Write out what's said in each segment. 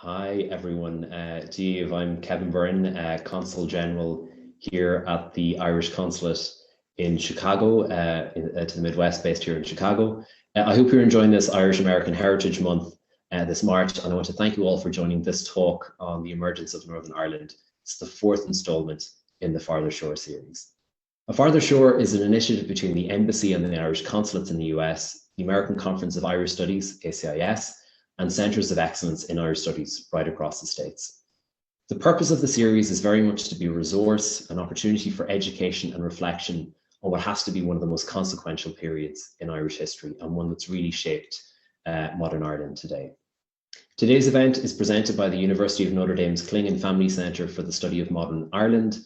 Hi everyone, Niamh, I'm Kevin Byrne, Consul General here at the Irish Consulate in Chicago, to the Midwest, based here in Chicago. I hope you're enjoying this Irish American Heritage Month this March, and I want to thank you all for joining this talk on the emergence of Northern Ireland. It's the fourth installment in the Farther Shore series. A Farther Shore is an initiative between the Embassy and the Irish Consulates in the US, the American Conference of Irish Studies, ACIS, and Centres of Excellence in Irish Studies right across the States. The purpose of the series is very much to be a resource, an opportunity for education and reflection on what has to be one of the most consequential periods in Irish history and one that's really shaped modern Ireland today. Today's event is presented by the University of Notre Dame's Clingen Family Centre for the Study of Modern Ireland,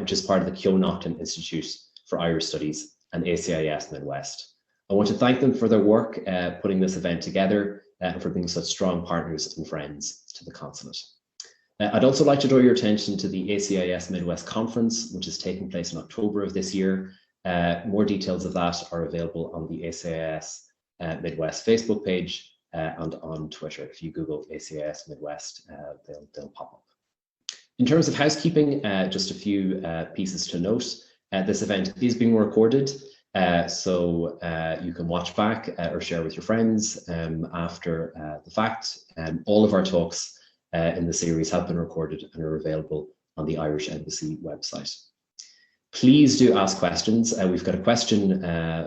which is part of the Keough-Naughton Institute for Irish Studies and ACIS Midwest. I want to thank them for their work putting this event together and for being such strong partners and friends to the consulate. I'd also like to draw your attention to the ACIS Midwest Conference, which is taking place in October of this year. More details of that are available on the ACIS Midwest Facebook page and on Twitter. If you Google ACIS Midwest, they'll pop up. In terms of housekeeping, just a few pieces to note. This event is being recorded, so you can watch back or share with your friends after the fact. All of our talks in the series have been recorded and are available on the Irish Embassy website. Please do ask questions. We've got a question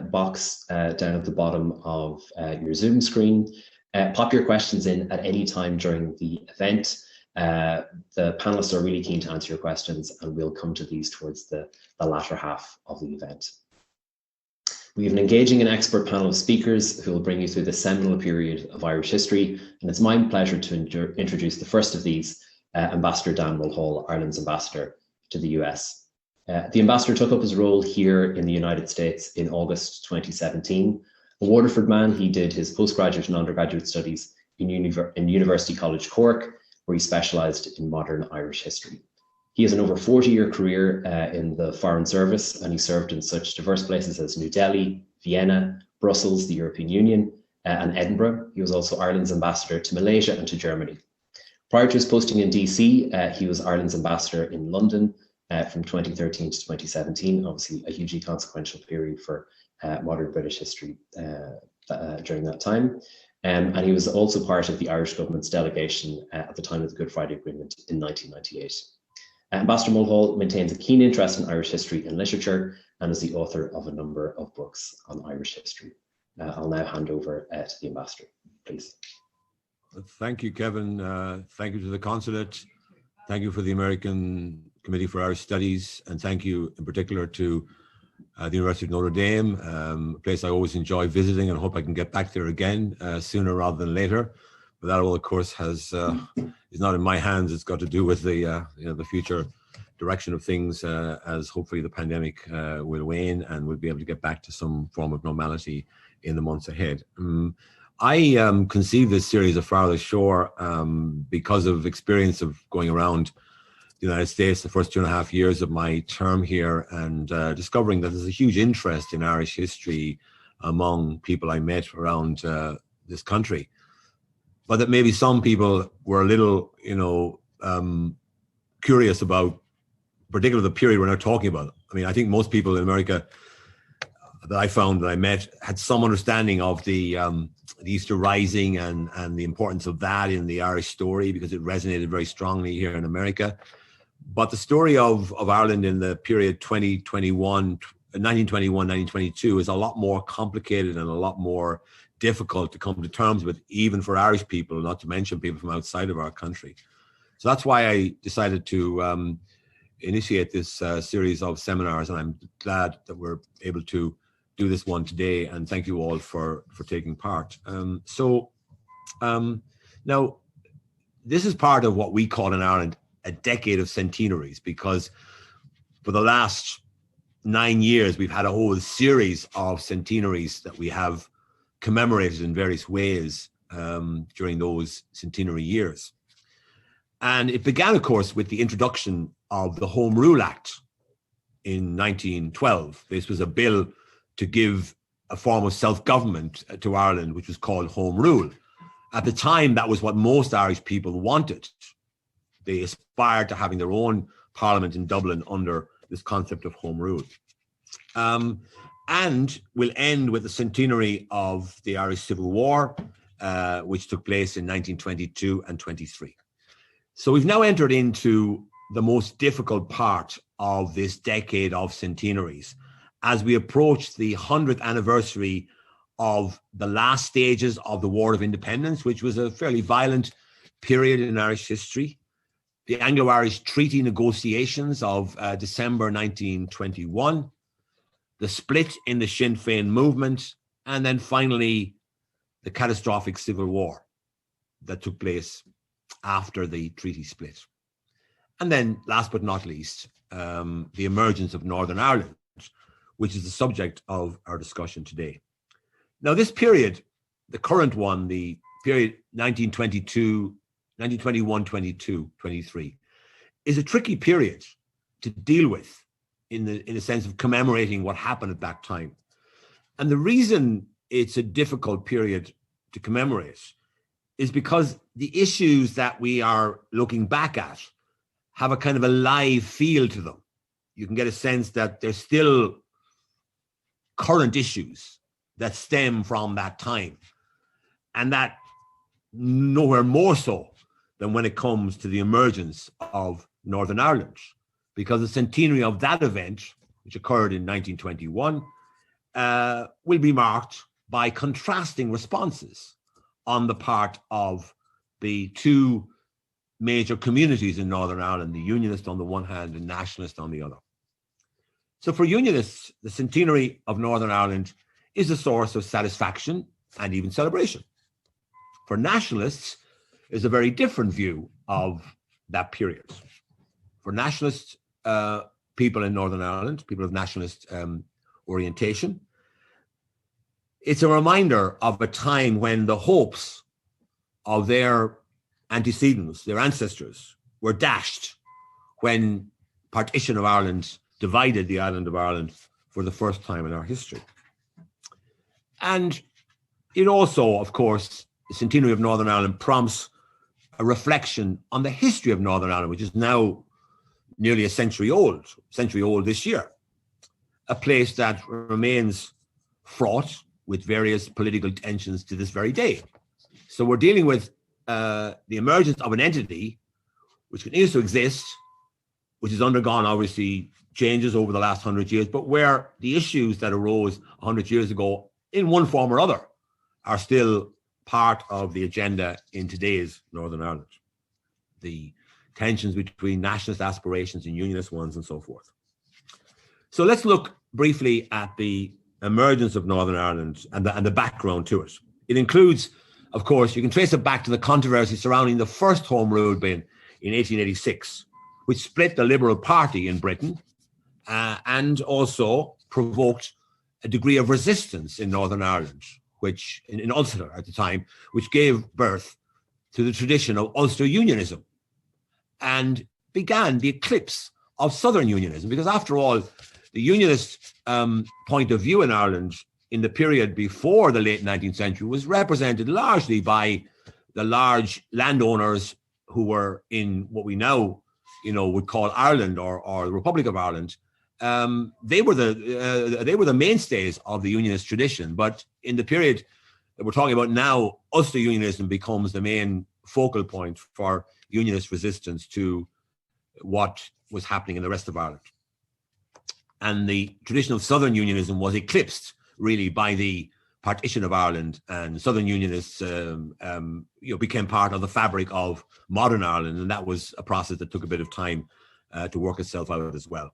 box down at the bottom of your Zoom screen. Pop your questions in at any time during the event. The panelists are really keen to answer your questions, and we'll come to these towards the latter half of the event. We have an engaging and expert panel of speakers who will bring you through the seminal period of Irish history, and it's my pleasure to introduce the first of these, Ambassador Dan Mulhall, Ireland's ambassador to the US. The ambassador took up his role here in the United States in August 2017. A Waterford man, he did his postgraduate and undergraduate studies in University College Cork, where he specialised in modern Irish history. He has an over 40-year career in the Foreign Service, and he served in such diverse places as New Delhi, Vienna, Brussels, the European Union, and Edinburgh. He was also Ireland's ambassador to Malaysia and to Germany. Prior to his posting in DC, he was Ireland's ambassador in London from 2013 to 2017, obviously a hugely consequential period for modern British history during that time. And he was also part of the Irish government's delegation at the time of the Good Friday Agreement in 1998. Ambassador Mulhall maintains a keen interest in Irish history and literature and is the author of a number of books on Irish history. I'll now hand over to the ambassador, please. Thank you, Kevin. Thank you to the consulate. Thank you for the American Committee for Irish Studies, and thank you in particular to the University of Notre Dame, a place I always enjoy visiting, and hope I can get back there again sooner rather than later. But that all, of course, is not in my hands. It's got to do with the the future direction of things as hopefully the pandemic will wane and we'll be able to get back to some form of normality in the months ahead. I conceived this series of Farther Shore because of experience of going around the United States the first 2.5 years of my term here, and discovering that there's a huge interest in Irish history among people I met around this country. But that maybe some people were a little, curious about, particularly the period we're now talking about. I mean, I think most people in America that I found that I met had some understanding of the Easter Rising and the importance of that in the Irish story, because it resonated very strongly here in America. But the story of Ireland in the period 1921, 1922 is a lot more complicated and a lot more difficult to come to terms with, even for Irish people, not to mention people from outside of our country. So that's why I decided to initiate this series of seminars, and I'm glad that we're able to do this one today, and thank you all for taking part. Now, this is part of what we call in Ireland a decade of centenaries, because for the last 9 years, we've had a whole series of centenaries that we have commemorated in various ways during those centenary years. And it began, of course, with the introduction of the Home Rule Act in 1912. This was a bill to give a form of self-government to Ireland, which was called Home Rule. At the time, that was what most Irish people wanted. They aspired to having their own parliament in Dublin under this concept of home rule. And we'll end with the centenary of the Irish Civil War, which took place in 1922 and 23. So we've now entered into the most difficult part of this decade of centenaries as we approach the 100th anniversary of the last stages of the War of Independence, which was a fairly violent period in Irish history. The Anglo-Irish Treaty negotiations of December 1921, the split in the Sinn Féin movement, and then finally the catastrophic civil war that took place after the treaty split. And then last but not least, the emergence of Northern Ireland, which is the subject of our discussion today. Now, this period, the current one, the period 1922, 1921, 22, 23, is a tricky period to deal with in the sense of commemorating what happened at that time. And the reason it's a difficult period to commemorate is because the issues that we are looking back at have a kind of a live feel to them. You can get a sense that there's still current issues that stem from that time, and that nowhere more so than when it comes to the emergence of Northern Ireland, because the centenary of that event, which occurred in 1921, will be marked by contrasting responses on the part of the two major communities in Northern Ireland, the Unionists on the one hand and Nationalists on the other. So for Unionists, the centenary of Northern Ireland is a source of satisfaction and even celebration. For Nationalists, is a very different view of that period. For Nationalist people in Northern Ireland, people of nationalist orientation, it's a reminder of a time when the hopes of their antecedents, their ancestors, were dashed when partition of Ireland divided the island of Ireland for the first time in our history. And it also, of course, the centenary of Northern Ireland prompts a reflection on the history of Northern Ireland, which is now nearly a century old this year, a place that remains fraught with various political tensions to this very day. So we're dealing with the emergence of an entity which continues to exist, which has undergone, obviously, changes over the last 100 years, but where the issues that arose 100 years ago in one form or other are still part of the agenda in today's Northern Ireland. The tensions between nationalist aspirations and unionist ones and so forth. So let's look briefly at the emergence of Northern Ireland and the background to it. It includes, of course, you can trace it back to the controversy surrounding the first Home Rule Bill in 1886, which split the Liberal Party in Britain and also provoked a degree of resistance in Northern Ireland, which in Ulster at the time, which gave birth to the tradition of Ulster Unionism and began the eclipse of Southern Unionism, because after all, the Unionist point of view in Ireland in the period before the late 19th century was represented largely by the large landowners who were in what we now, would call Ireland or the Republic of Ireland. They were the mainstays of the Unionist tradition. But in the period that we're talking about now, Ulster Unionism becomes the main focal point for Unionist resistance to what was happening in the rest of Ireland. And the tradition of Southern Unionism was eclipsed really by the partition of Ireland, and Southern Unionists became part of the fabric of modern Ireland, and that was a process that took a bit of time to work itself out as well.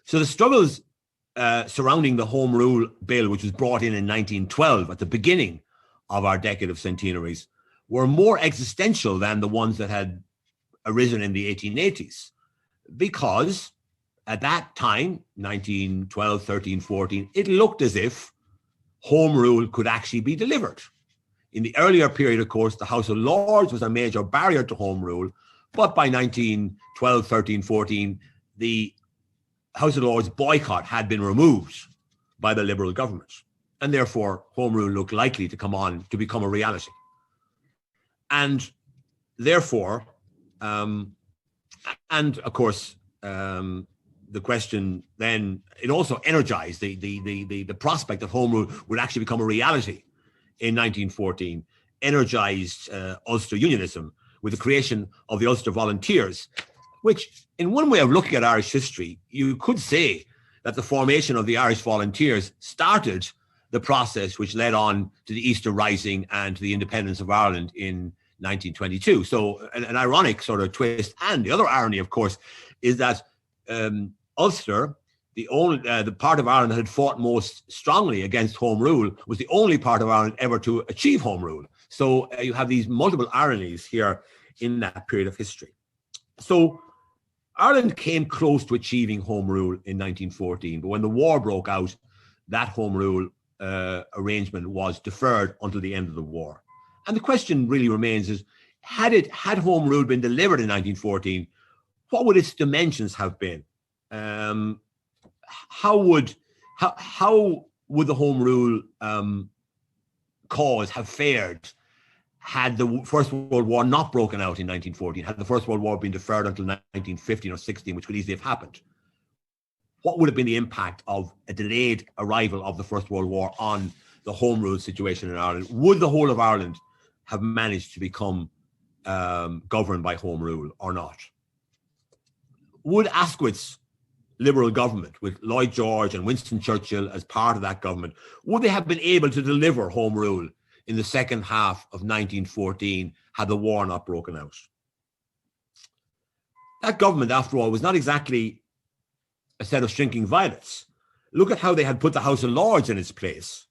So the struggles surrounding the Home Rule Bill, which was brought in 1912 at the beginning of our decade of centenaries, were more existential than the ones that had arisen in the 1880s, because at that time, 1912, 13, 14, it looked as if Home Rule could actually be delivered. In the earlier period, of course, the House of Lords was a major barrier to Home Rule, but by 1912, 13, 14, the House of Lords boycott had been removed by the Liberal government, and therefore Home Rule looked likely to become a reality. And therefore, and of course, the question then, it also energized the prospect that Home Rule would actually become a reality in 1914, energized Ulster Unionism with the creation of the Ulster Volunteers, which in one way of looking at Irish history, you could say that the formation of the Irish Volunteers started the process which led on to the Easter Rising and to the independence of Ireland in 1922. So an ironic sort of twist. And the other irony, of course, is that Ulster, the part of Ireland that had fought most strongly against Home Rule, was the only part of Ireland ever to achieve Home Rule. So you have these multiple ironies here in that period of history. So Ireland came close to achieving Home Rule in 1914, but when the war broke out, that Home Rule arrangement was deferred until the end of the war. And the question really remains is, had Home Rule been delivered in 1914, what would its dimensions have been? How would the Home Rule cause have fared had the First World War not broken out in 1914, had the First World War been deferred until 1915 or 16, which could easily have happened? What would have been the impact of a delayed arrival of the First World War on the Home Rule situation in Ireland? Would the whole of Ireland have managed to become governed by Home Rule or not? Would Asquith's Liberal government, with Lloyd George and Winston Churchill as part of that government, would they have been able to deliver Home Rule in the second half of 1914 had the war not broken out? That government, after all, was not exactly a set of shrinking violets. Look at how they had put the House of Lords in its place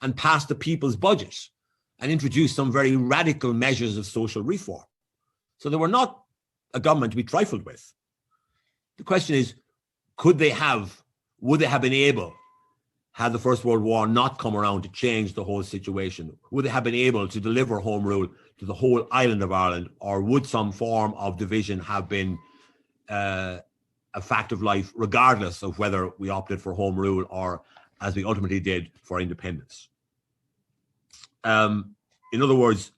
and passed the People's Budget and introduced some very radical measures of social reform. So they were not a government to be trifled with. The question is, would they have been able, had the First World War not come around, to change the whole situation? Would they have been able to deliver Home Rule to the whole island of Ireland, or would some form of division have been a fact of life, regardless of whether we opted for Home Rule or, as we ultimately did, for independence? In other words,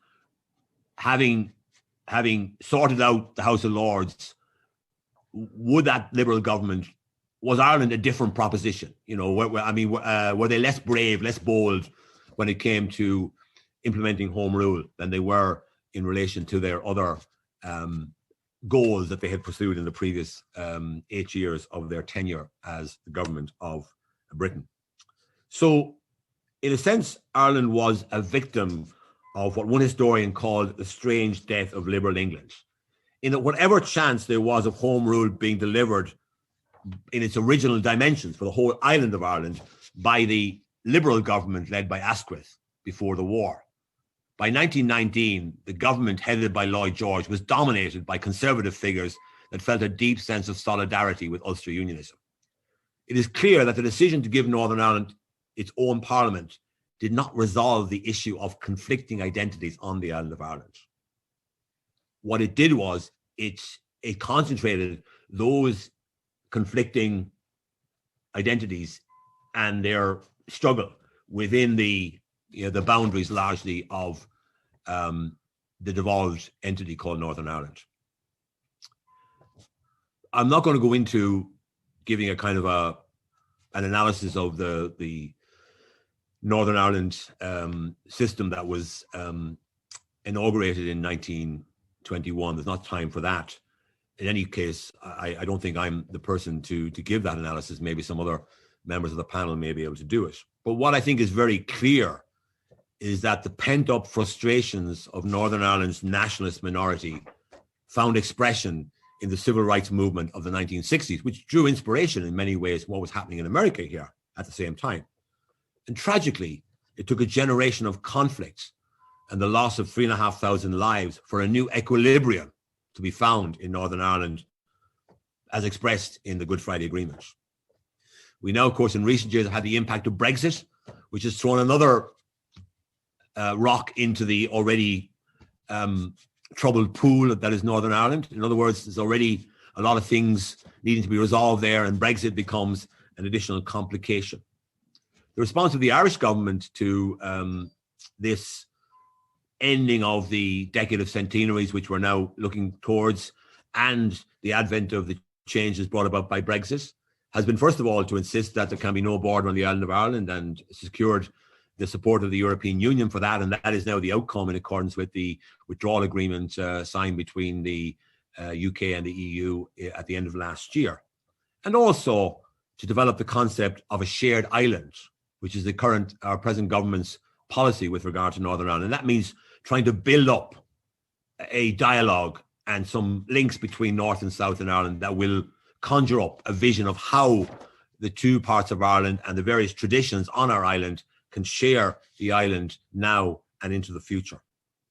having sorted out the House of Lords, would that Liberal government, was Ireland a different proposition? You know, were they less brave, less bold when it came to implementing Home Rule than they were in relation to their other goals that they had pursued in the previous 8 years of their tenure as the government of Britain? So, in a sense, Ireland was a victim of what one historian called the strange death of liberal England, in that whatever chance there was of Home Rule being delivered in its original dimensions for the whole island of Ireland by the Liberal government led by Asquith before the war, by 1919, the government headed by Lloyd George was dominated by conservative figures that felt a deep sense of solidarity with Ulster Unionism. It is clear that the decision to give Northern Ireland its own parliament did not resolve the issue of conflicting identities on the island of Ireland. What it did was it concentrated those conflicting identities and their struggle within the boundaries largely of the devolved entity called Northern Ireland. I'm not going to go into giving a kind of an analysis of the Northern Ireland system that was inaugurated in 1921. There's not time for that. In any case, I don't think I'm the person to give that analysis. Maybe some other members of the panel may be able to do it. But what I think is very clear is that the pent-up frustrations of Northern Ireland's nationalist minority found expression in the civil rights movement of the 1960s, which drew inspiration in many ways from what was happening in America here at the same time. And tragically, it took a generation of conflict and the loss of 3,500 lives for a new equilibrium to be found in Northern Ireland, as expressed in the Good Friday Agreement. We now, of course, in recent years have had the impact of Brexit, which has thrown another rock into the already troubled pool that is Northern Ireland. In other words, there's already a lot of things needing to be resolved there, and Brexit becomes an additional complication. The response of the Irish government to this ending of the decade of centenaries, which we're now looking towards, and the advent of the changes brought about by Brexit, has been, first of all, to insist that there can be no border on the island of Ireland, and secured the support of the European Union for that. And that is now the outcome in accordance with the withdrawal agreement signed between the UK and the EU at the end of last year. And also to develop the concept of a shared island, which is our present government's policy with regard to Northern Ireland. And that means trying to build up a dialogue and some links between North and South in Ireland that will conjure up a vision of how the two parts of Ireland and the various traditions on our island can share the island now and into the future.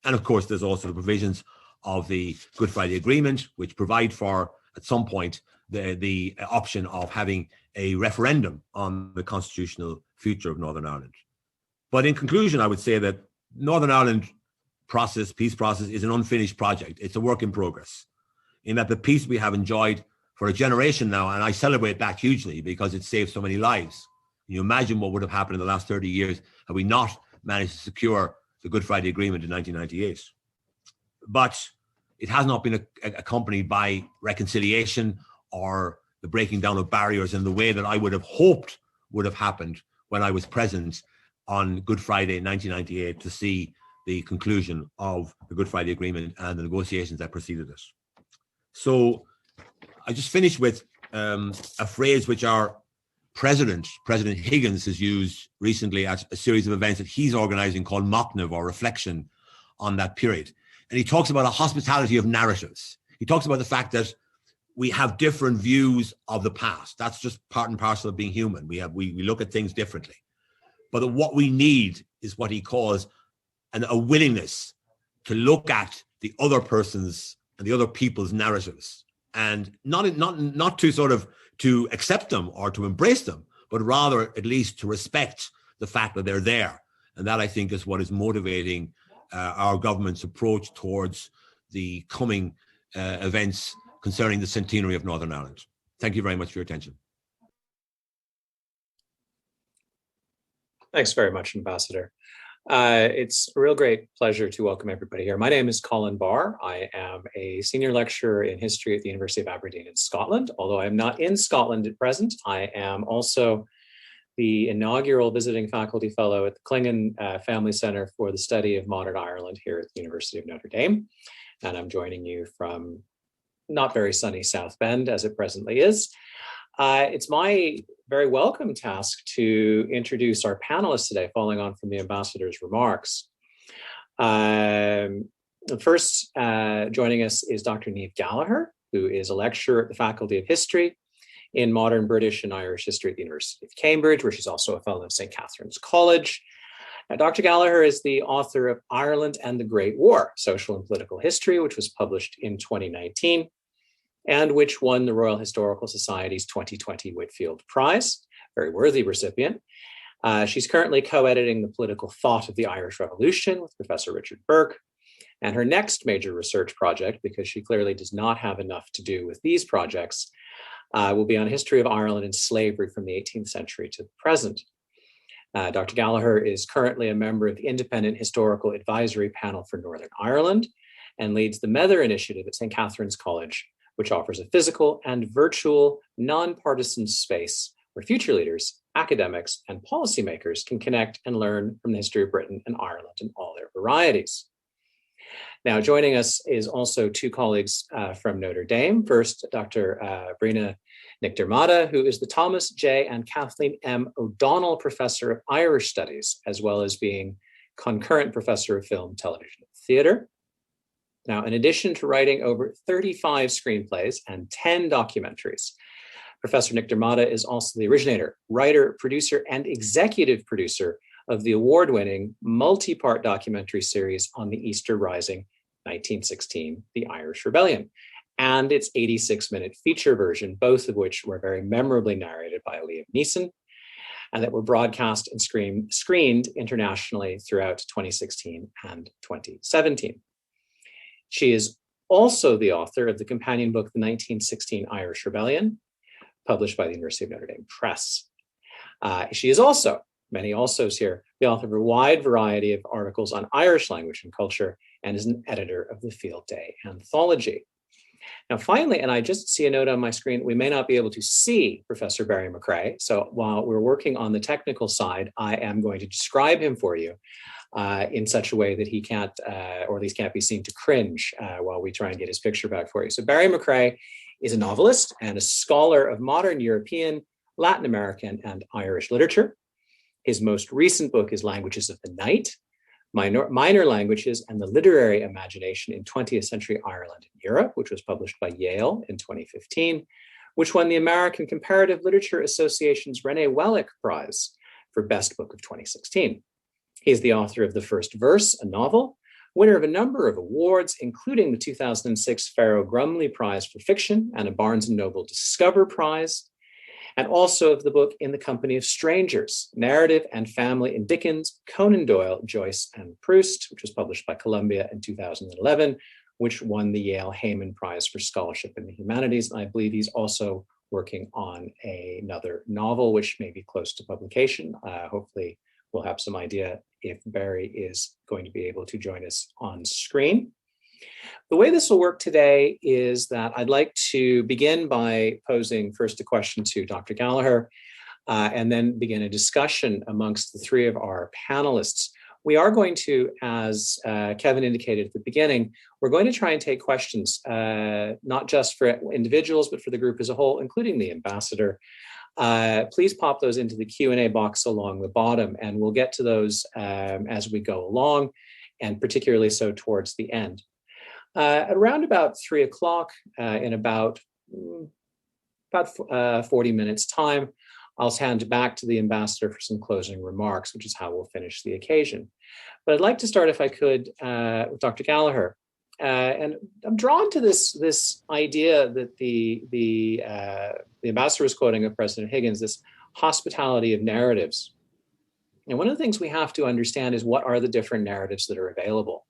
And of course, there's also the provisions of the Good Friday Agreement, which provide for, at some point, the option of having a referendum on the constitutional future of Northern Ireland. But in conclusion, I would say that Northern Ireland peace process, is an unfinished project. It's a work in progress, in that the peace we have enjoyed for a generation now, and I celebrate that hugely because it saved so many lives. You imagine what would have happened in the last 30 years had we not managed to secure the Good Friday Agreement in 1998. But it has not been accompanied by reconciliation or the breaking down of barriers in the way that I would have hoped would have happened when I was present on Good Friday in 1998 to see the conclusion of the Good Friday Agreement and the negotiations that preceded it. So I just finished with a phrase which our President Higgins, has used recently at a series of events that he's organizing called Mocniv, or reflection on that period. And he talks about a hospitality of narratives. He talks about the fact that we have different views of the past. That's just part and parcel of being human. We look at things differently. But what we need is what he calls a willingness to look at the other person's and the other people's narratives, and not to sort of to accept them or to embrace them, but rather at least to respect the fact that they're there. And that, I think, is what is motivating our government's approach towards the coming events concerning the centenary of Northern Ireland. Thank you very much for your attention. Thanks very much, Ambassador. It's a real great pleasure to welcome everybody here. My name is Colin Barr. I am a senior lecturer in history at the University of Aberdeen in Scotland. Although I'm not in Scotland at present, I am also the inaugural visiting faculty fellow at the Clingen Family Centre for the Study of Modern Ireland here at the University of Notre Dame. And I'm joining you from not very sunny South Bend, as it presently is. It's my very welcome task to introduce our panelists today, following on from the ambassador's remarks. First, joining us is Dr. Neave Gallagher, who is a lecturer at the Faculty of History in Modern British and Irish History at the University of Cambridge, where she's also a fellow of St. Catherine's College. Dr. Gallagher is the author of Ireland and the Great War, Social and Political History, which was published in 2019. And which won the Royal Historical Society's 2020 Whitfield Prize, very worthy recipient. She's currently co-editing The Political Thought of the Irish Revolution with Professor Richard Burke. And her next major research project, because she clearly does not have enough to do with these projects, will be on history of Ireland and slavery from the 18th century to the present. Dr. Gallagher is currently a member of the Independent Historical Advisory Panel for Northern Ireland and leads the Mether Initiative at St. Catherine's College, which offers a physical and virtual non-partisan space where future leaders, academics, and policymakers can connect and learn from the history of Britain and Ireland in all their varieties. Now, joining us is also two colleagues from Notre Dame. First, Dr. Briona Dhairmada, who is the Thomas J. and Kathleen M. O'Donnell Professor of Irish Studies, as well as being concurrent Professor of Film, Television, and Theatre. Now, in addition to writing over 35 screenplays and 10 documentaries, Professor Dhairmada is also the originator, writer, producer, and executive producer of the award-winning multi-part documentary series on the Easter Rising 1916, The Irish Rebellion, and its 86-minute feature version, both of which were very memorably narrated by Liam Neeson, and that were broadcast and screened internationally throughout 2016 and 2017. She is also the author of the companion book, The 1916 Irish Rebellion, published by the University of Notre Dame Press. She is also, many alsos here, the author of a wide variety of articles on Irish language and culture, and is an editor of the Field Day Anthology. Now, finally, and I just see a note on my screen, we may not be able to see Professor Barry Mcrae. So while we're working on the technical side, I am going to describe him for you in such a way that he can't, or at least can't be seen to cringe while we try and get his picture back for you. So Barry Mcrae is a novelist and a scholar of modern European, Latin American, and Irish literature. His most recent book is Languages of the Night, Minor Languages and the Literary Imagination in 20th Century Ireland and Europe, which was published by Yale in 2015, which won the American Comparative Literature Association's Renee Wellick Prize for Best Book of 2016. He is the author of The First Verse, a novel, winner of a number of awards, including the 2006 Pharaoh Grumley Prize for Fiction and a Barnes & Noble Discover Prize, and also of the book In the Company of Strangers, Narrative and Family in Dickens, Conan Doyle, Joyce, and Proust, which was published by Columbia in 2011, which won the Yale Heyman Prize for Scholarship in the Humanities. And I believe he's also working on another novel, which may be close to publication. Hopefully we'll have some idea if Barry is going to be able to join us on screen. The way this will work today is that I'd like to begin by posing first a question to Dr. Gallagher, and then begin a discussion amongst the three of our panelists. We are going to, as Kevin indicated at the beginning, we're going to try and take questions, not just for individuals, but for the group as a whole, including the ambassador. Please pop those into the Q&A box along the bottom, and we'll get to those as we go along, and particularly so towards the end. At around about 3 o'clock, in about 40 minutes time, I'll hand back to the ambassador for some closing remarks, which is how we'll finish the occasion. But I'd like to start, if I could, with Dr. Gallagher. And I'm drawn to this idea that the ambassador was quoting of President Higgins, this hospitality of narratives. And one of the things we have to understand is what are the different narratives that are available.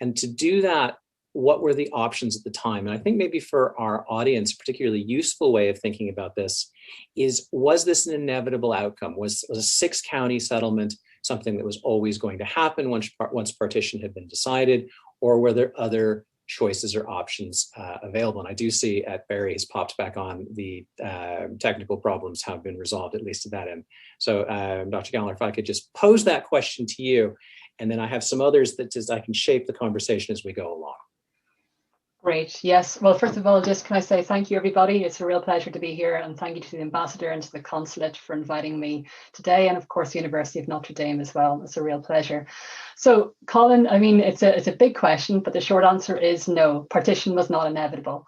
And to do that, what were the options at the time? And I think maybe for our audience, a particularly useful way of thinking about this is, was this an inevitable outcome? Was a 6-county settlement something that was always going to happen once partition had been decided, or were there other choices or options available? And I do see at Barry, he's popped back on, the technical problems have been resolved, at least to that end. So Dr. Gallagher, if I could just pose that question to you, and then I have some others that I can shape the conversation as we go along. Great. Yes. Well, first of all, just can I say thank you, everybody. It's a real pleasure to be here, and thank you to the ambassador and to the consulate for inviting me today, and of course the University of Notre Dame as well. It's a real pleasure. So, Colin, I mean, it's a big question, but the short answer is no. Partition was not inevitable.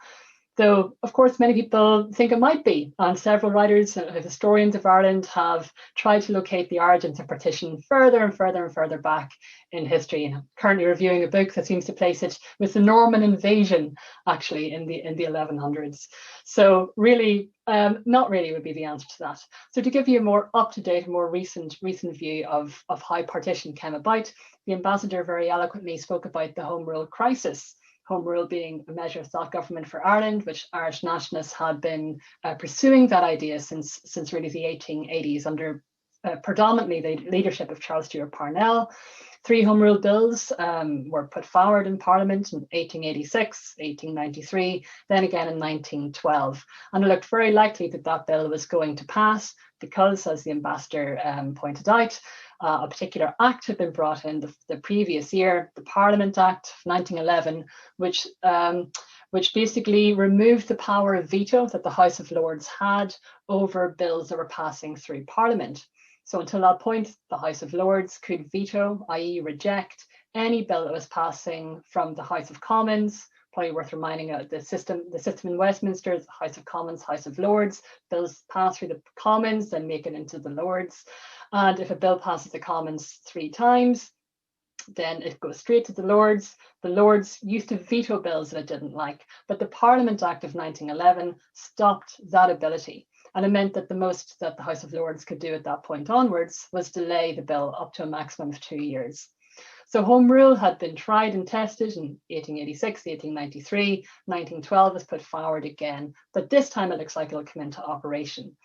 Though, of course, many people think it might be, and several writers and historians of Ireland have tried to locate the origins of partition further and further and further back in history. And I'm currently reviewing a book that seems to place it with the Norman invasion, actually, in the 1100s. So really, not really would be the answer to that. So to give you a more up-to-date, more recent view of how partition came about, the ambassador very eloquently spoke about the Home Rule crisis. Home Rule being a measure of self-government for Ireland, which Irish nationalists had been pursuing that idea since really the 1880s under predominantly the leadership of Charles Stewart Parnell. 3 Home Rule bills were put forward in Parliament in 1886, 1893, then again in 1912. And it looked very likely that that bill was going to pass because, as the ambassador pointed out, a particular act had been brought in the previous year, the Parliament Act of 1911, which basically removed the power of veto that the House of Lords had over bills that were passing through Parliament. So until that point, the House of Lords could veto, i.e. reject, any bill that was passing from the House of Commons. Probably worth reminding the system in Westminster is the House of Commons, House of Lords. Bills pass through the Commons, then make it into the Lords. And if a bill passes the Commons 3 times, then it goes straight to the Lords. The Lords used to veto bills that it didn't like, but the Parliament Act of 1911 stopped that ability. And it meant that the most that the House of Lords could do at that point onwards was delay the bill up to a maximum of 2 years. So Home Rule had been tried and tested in 1886, 1893, 1912 was put forward again, but this time it looks like it'll come into operation.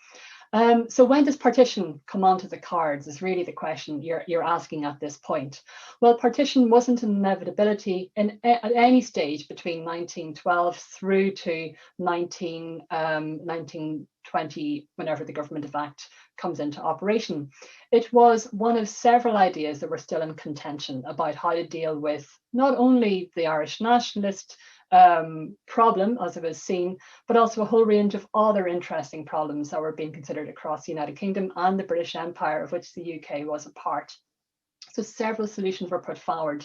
So when does partition come onto the cards is really the question you're asking at this point. Well, partition wasn't an inevitability at any stage between 1912 through to 1920, whenever the Government of Act comes into operation. It was one of several ideas that were still in contention about how to deal with not only the Irish nationalist problem, as it was seen, but also a whole range of other interesting problems that were being considered across the United Kingdom and the British Empire, of which the UK was a part. So several solutions were put forward.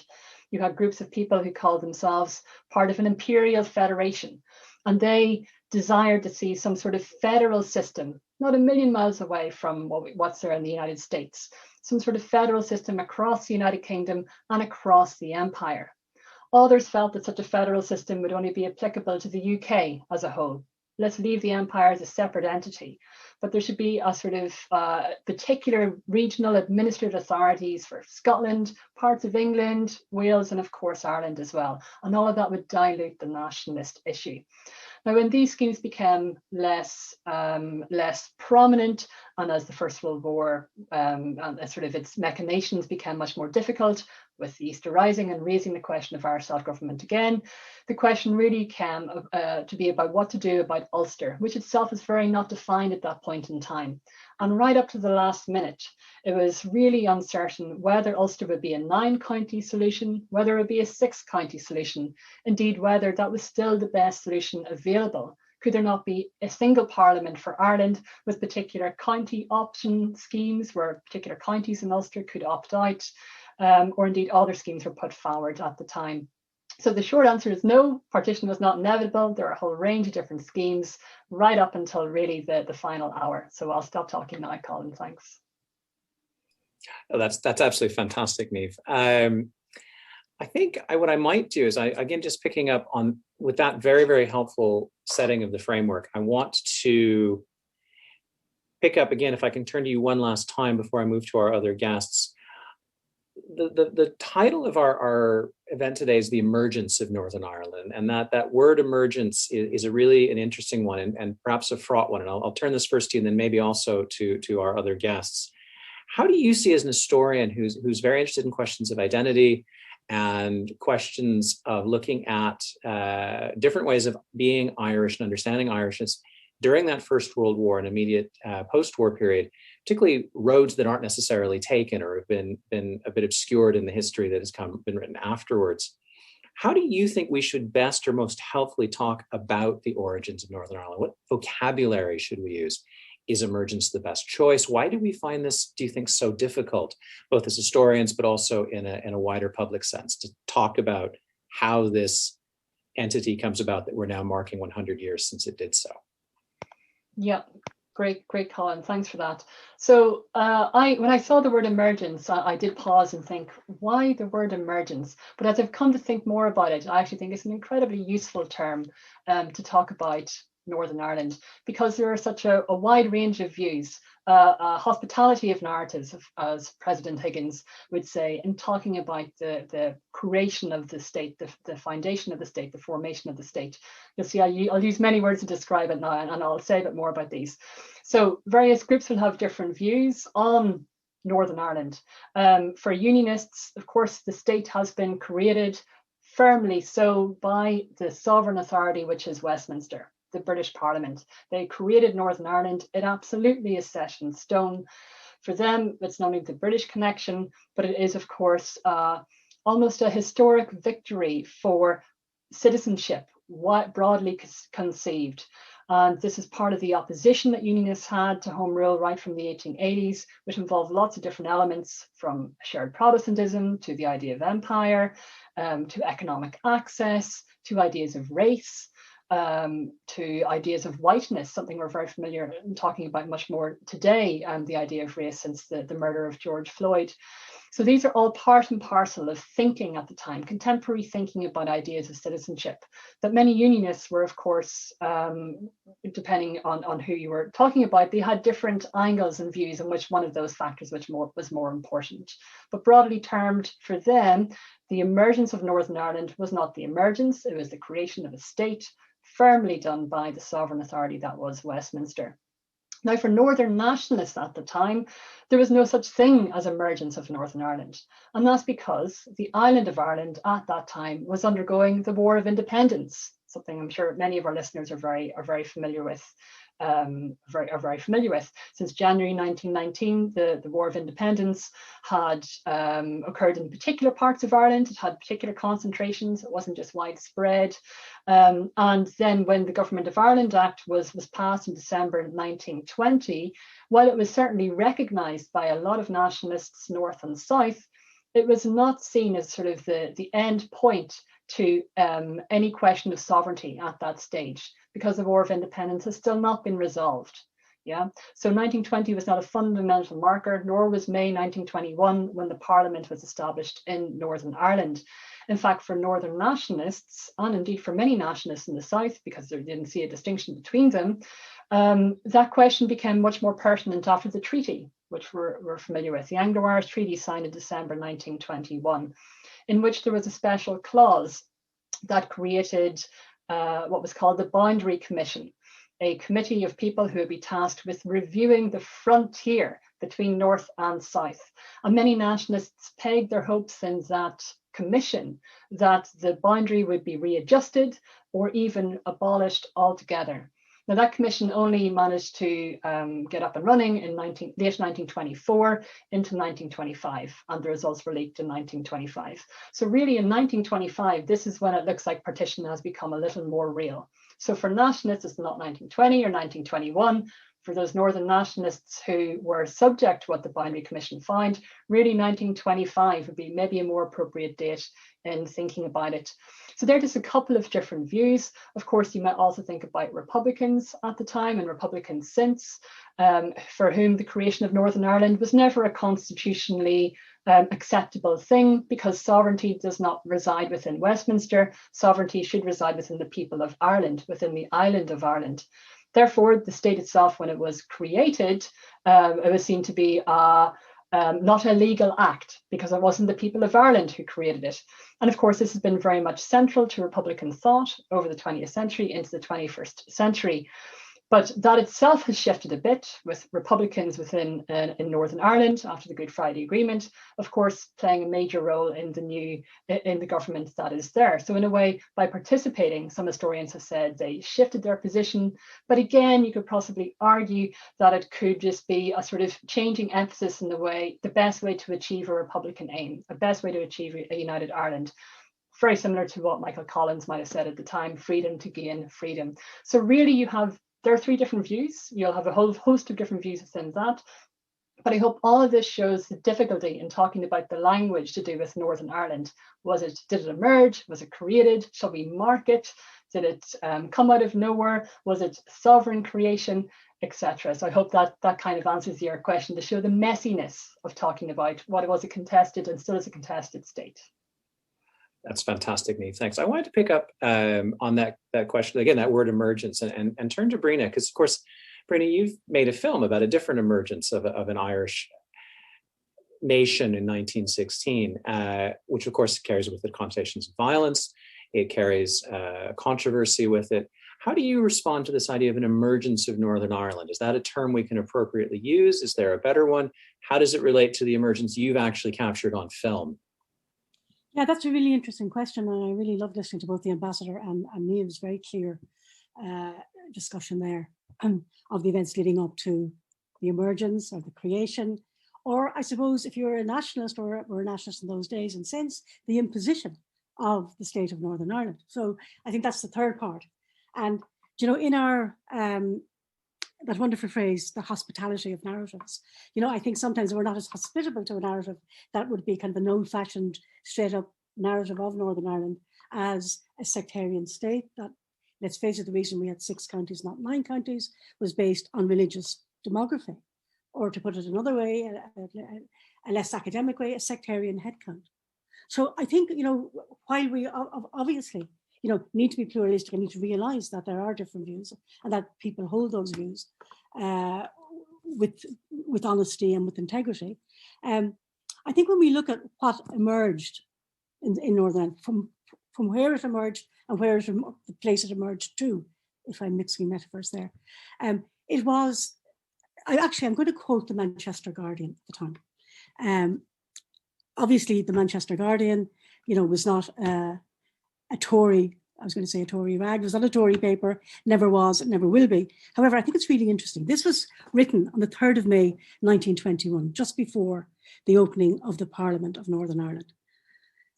You had groups of people who called themselves part of an imperial federation, and they desired to see some sort of federal system, not a million miles away from what's there in the United States, some sort of federal system across the United Kingdom and across the empire. Others felt that such a federal system would only be applicable to the UK as a whole. Let's leave the empire as a separate entity, but there should be a sort of particular regional administrative authorities for Scotland, parts of England, Wales, and of course Ireland as well. And all of that would dilute the nationalist issue. Now, when these schemes became less prominent, and as the First World War and sort of its machinations became much more difficult, with the Easter Rising and raising the question of Irish self-government again, the question really came to be about what to do about Ulster, which itself is very not defined at that point in time. And right up to the last minute, it was really uncertain whether Ulster would be a 9-county solution, whether it would be a 6-county solution, indeed whether that was still the best solution available. Could there not be a single parliament for Ireland with particular county option schemes where particular counties in Ulster could opt out, or indeed other schemes were put forward at the time? So the short answer is no, partition was not inevitable. There are a whole range of different schemes right up until really the final hour. So I'll stop talking now, Colin, thanks. Oh, that's absolutely fantastic, Niamh. I think what I might do is, again, just picking up on with that very, very helpful setting of the framework, I want to pick up again, if I can turn to you one last time before I move to our other guests. The title of our event today is The Emergence of Northern Ireland, and that word emergence is a really an interesting one and perhaps a fraught one. And I'll turn this first to you and then maybe also to our other guests. How do you see, as an historian who's very interested in questions of identity and questions of looking at different ways of being Irish and understanding Irishness during that First World War and immediate post-war period, particularly roads that aren't necessarily taken or have been a bit obscured in the history that has been written afterwards? How do you think we should best or most helpfully talk about the origins of Northern Ireland? What vocabulary should we use? Is emergence the best choice? Why do we find this, do you think, so difficult, both as historians, but also in a wider public sense, to talk about how this entity comes about that we're now marking 100 years since it did so? Yeah, great, Colin. Thanks for that. So when I saw the word emergence, I did pause and think, why the word emergence? But as I've come to think more about it, I actually think it's an incredibly useful term to talk about Northern Ireland, because there are such a wide range of views, a hospitality of narratives, as President Higgins would say, in talking about the creation of the state, the foundation of the state, the formation of the state. You'll see I'll use many words to describe it now, and I'll say a bit more about these. So various groups will have different views on Northern Ireland. For Unionists, of course, the state has been created firmly so by the sovereign authority, which is Westminster, the British Parliament. They created Northern Ireland. It absolutely is set in stone. For them, it's not only the British connection, but it is, of course, almost a historic victory for citizenship, broadly conceived. And this is part of the opposition that Unionists had to Home Rule right from the 1880s, which involved lots of different elements, from shared Protestantism to the idea of empire, to economic access, to ideas of race, to ideas of whiteness, something we're very familiar in talking about much more today, the idea of race since the murder of George Floyd. So these are all part and parcel of thinking at the time, contemporary thinking about ideas of citizenship, that many Unionists were, of course, depending on who you were talking about, they had different angles and views on which one of those factors was more important. But broadly termed, for them, the emergence of Northern Ireland was not the emergence, it was the creation of a state firmly done by the sovereign authority that was Westminster. Now, for Northern nationalists at the time, there was no such thing as emergence of Northern Ireland. And that's because the island of Ireland at that time was undergoing the War of Independence, something I'm sure many of our listeners are very familiar with. Very familiar with. Since January 1919, the War of Independence had occurred in particular parts of Ireland. It had particular concentrations. It wasn't just widespread. And then when the Government of Ireland Act was passed in December 1920, while it was certainly recognised by a lot of nationalists, north and south, it was not seen as sort of the end point to any question of sovereignty at that stage, because the War of Independence has still not been resolved. Yeah, so 1920 was not a fundamental marker, nor was May 1921 when the Parliament was established in Northern Ireland. In fact, for Northern nationalists, and indeed for many nationalists in the South, because they didn't see a distinction between them, that question became much more pertinent after the treaty, which we're familiar with, the Anglo-Irish Treaty signed in December 1921, in which there was a special clause that created what was called the Boundary Commission, a committee of people who would be tasked with reviewing the frontier between North and South. And many nationalists pegged their hopes in that commission that the boundary would be readjusted or even abolished altogether. Now, that commission only managed to get up and running in late 1924 into 1925, and the results were leaked in 1925. So really in 1925, this is when it looks like partition has become a little more real. So for nationalists, it's not 1920 or 1921. For those Northern nationalists who were subject to what the Boundary Commission found, really 1925 would be maybe a more appropriate date in thinking about it. So there are just a couple of different views. Of course, you might also think about Republicans at the time and Republicans since, for whom the creation of Northern Ireland was never a constitutionally acceptable thing, because sovereignty does not reside within Westminster. Sovereignty should reside within the people of Ireland, within the island of Ireland. Therefore, the state itself, when it was created, it was seen to be not a legal act, because it wasn't the people of Ireland who created it. And of course, this has been very much central to Republican thought over the 20th century into the 21st century. But that itself has shifted a bit, with Republicans in Northern Ireland after the Good Friday Agreement, of course, playing a major role in the government that is there. So in a way, by participating, some historians have said they shifted their position. But again, you could possibly argue that it could just be a sort of changing emphasis in the best way to achieve a Republican aim, a best way to achieve a united Ireland. Very similar to what Michael Collins might have said at the time, freedom to gain freedom. So really there are three different views. You'll have a whole host of different views within that. But I hope all of this shows the difficulty in talking about the language to do with Northern Ireland. Did it emerge? Was it created? Shall we mark it? Did it come out of nowhere? Was it sovereign creation, etc.? So I hope that kind of answers your question, to show the messiness of talking about what it was a contested and still is a contested state. That's fantastic, Niamh. Thanks. I wanted to pick up on that question, again, that word emergence, and turn to Briona, because of course, Briona, you've made a film about a different emergence of an Irish nation in 1916, which of course carries with it connotations of violence. It carries controversy with it. How do you respond to this idea of an emergence of Northern Ireland? Is that a term we can appropriately use? Is there a better one? How does it relate to the emergence you've actually captured on film? Yeah, that's a really interesting question, and I really love listening to both the ambassador and Niamh's very clear discussion there of the events leading up to the emergence or the creation, or I suppose if you're a nationalist or were a nationalist in those days and since, the imposition of the state of Northern Ireland. So I think that's the third part. And in our that wonderful phrase, the hospitality of narratives. I think sometimes we're not as hospitable to a narrative that would be kind of an old-fashioned, straight-up narrative of Northern Ireland as a sectarian state that, let's face it, the reason we had 6 counties, not 9 counties, was based on religious demography. Or to put it another way, a less academic way, a sectarian headcount. So I think, while we obviously need to be pluralistic and need to realize that there are different views and that people hold those views with honesty and with integrity. I think when we look at what emerged in Northern Ireland, from where it emerged and the place it emerged to, if I'm mixing metaphors there, it was I'm going to quote the Manchester Guardian at the time. Obviously, the Manchester Guardian, was not a Tory. I was going to say a Tory rag. It was not a Tory paper. Never was. It never will be. However, I think it's really interesting. This was written on the 3rd of May, 1921, just before the opening of the Parliament of Northern Ireland.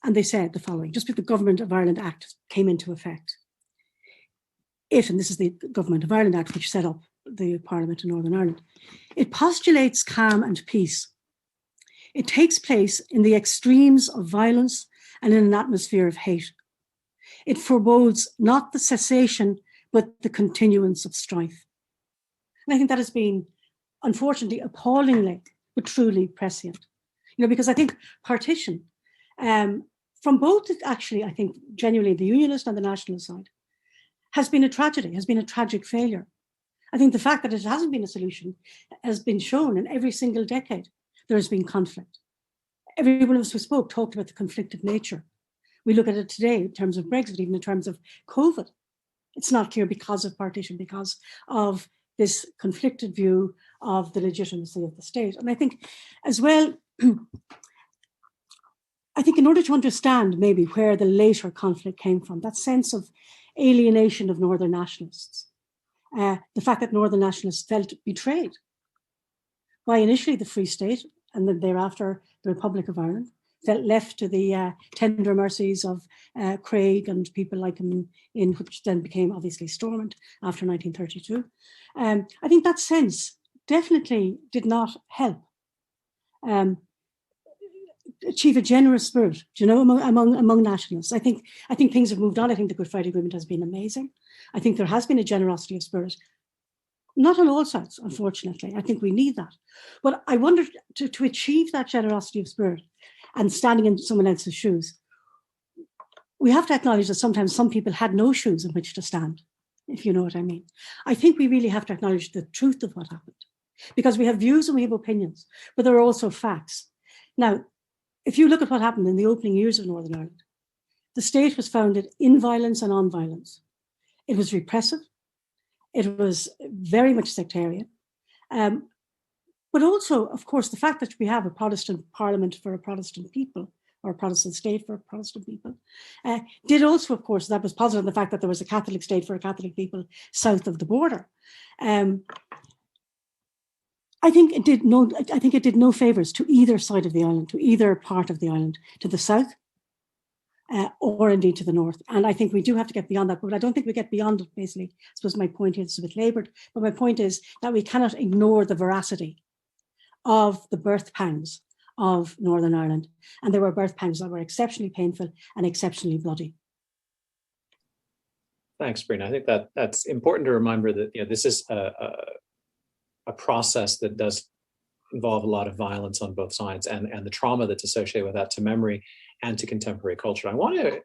And they said the following: just before the Government of Ireland Act came into effect. And this is the Government of Ireland Act, which set up the Parliament of Northern Ireland. It postulates calm and peace. It takes place in the extremes of violence and in an atmosphere of hate. It forebodes not the cessation, but the continuance of strife. And I think that has been, unfortunately, appallingly, but truly prescient. Because I think partition, from both, actually, I think genuinely the Unionist and the Nationalist side, has been a tragedy, has been a tragic failure. I think the fact that it hasn't been a solution has been shown in every single decade. There has been conflict. Every one of us who spoke talked about the conflicted nature. We look at it today in terms of Brexit, even in terms of COVID. It's not clear because of partition, because of this conflicted view of the legitimacy of the state. And I think as well, I think in order to understand maybe where the later conflict came from, that sense of alienation of Northern nationalists, the fact that Northern nationalists felt betrayed by initially the Free State and then thereafter the Republic of Ireland, felt left to the tender mercies of Craig and people like him, which then became obviously Stormont after 1932. I think that sense definitely did not help achieve a generous spirit, among nationalists. I think things have moved on. I think the Good Friday Agreement has been amazing. I think there has been a generosity of spirit. Not on all sides, unfortunately. I think we need that. But I wonder, to achieve that generosity of spirit and standing in someone else's shoes, we have to acknowledge that sometimes some people had no shoes in which to stand, if you know what I mean. I think we really have to acknowledge the truth of what happened, because we have views and we have opinions, but there are also facts. Now, if you look at what happened in the opening years of Northern Ireland, the state was founded in violence and on violence. It was repressive. It was very much sectarian. But also, of course, the fact that we have a Protestant parliament for a Protestant people, or a Protestant state for Protestant people, did also, of course, that was positive, the fact that there was a Catholic state for a Catholic people south of the border. I think it did no favours to either side of the island, to either part of the island, to the south or indeed to the north. And I think we do have to get beyond that, but I don't think we get beyond it, basically. I suppose my point here is a bit laboured, but my point is that we cannot ignore the veracity of the birth pangs of Northern Ireland. And there were birth pangs that were exceptionally painful and exceptionally bloody. Thanks, Briona. I think that's important to remember that this is a process that does involve a lot of violence on both sides, and the trauma that's associated with that to memory and to contemporary culture. I want to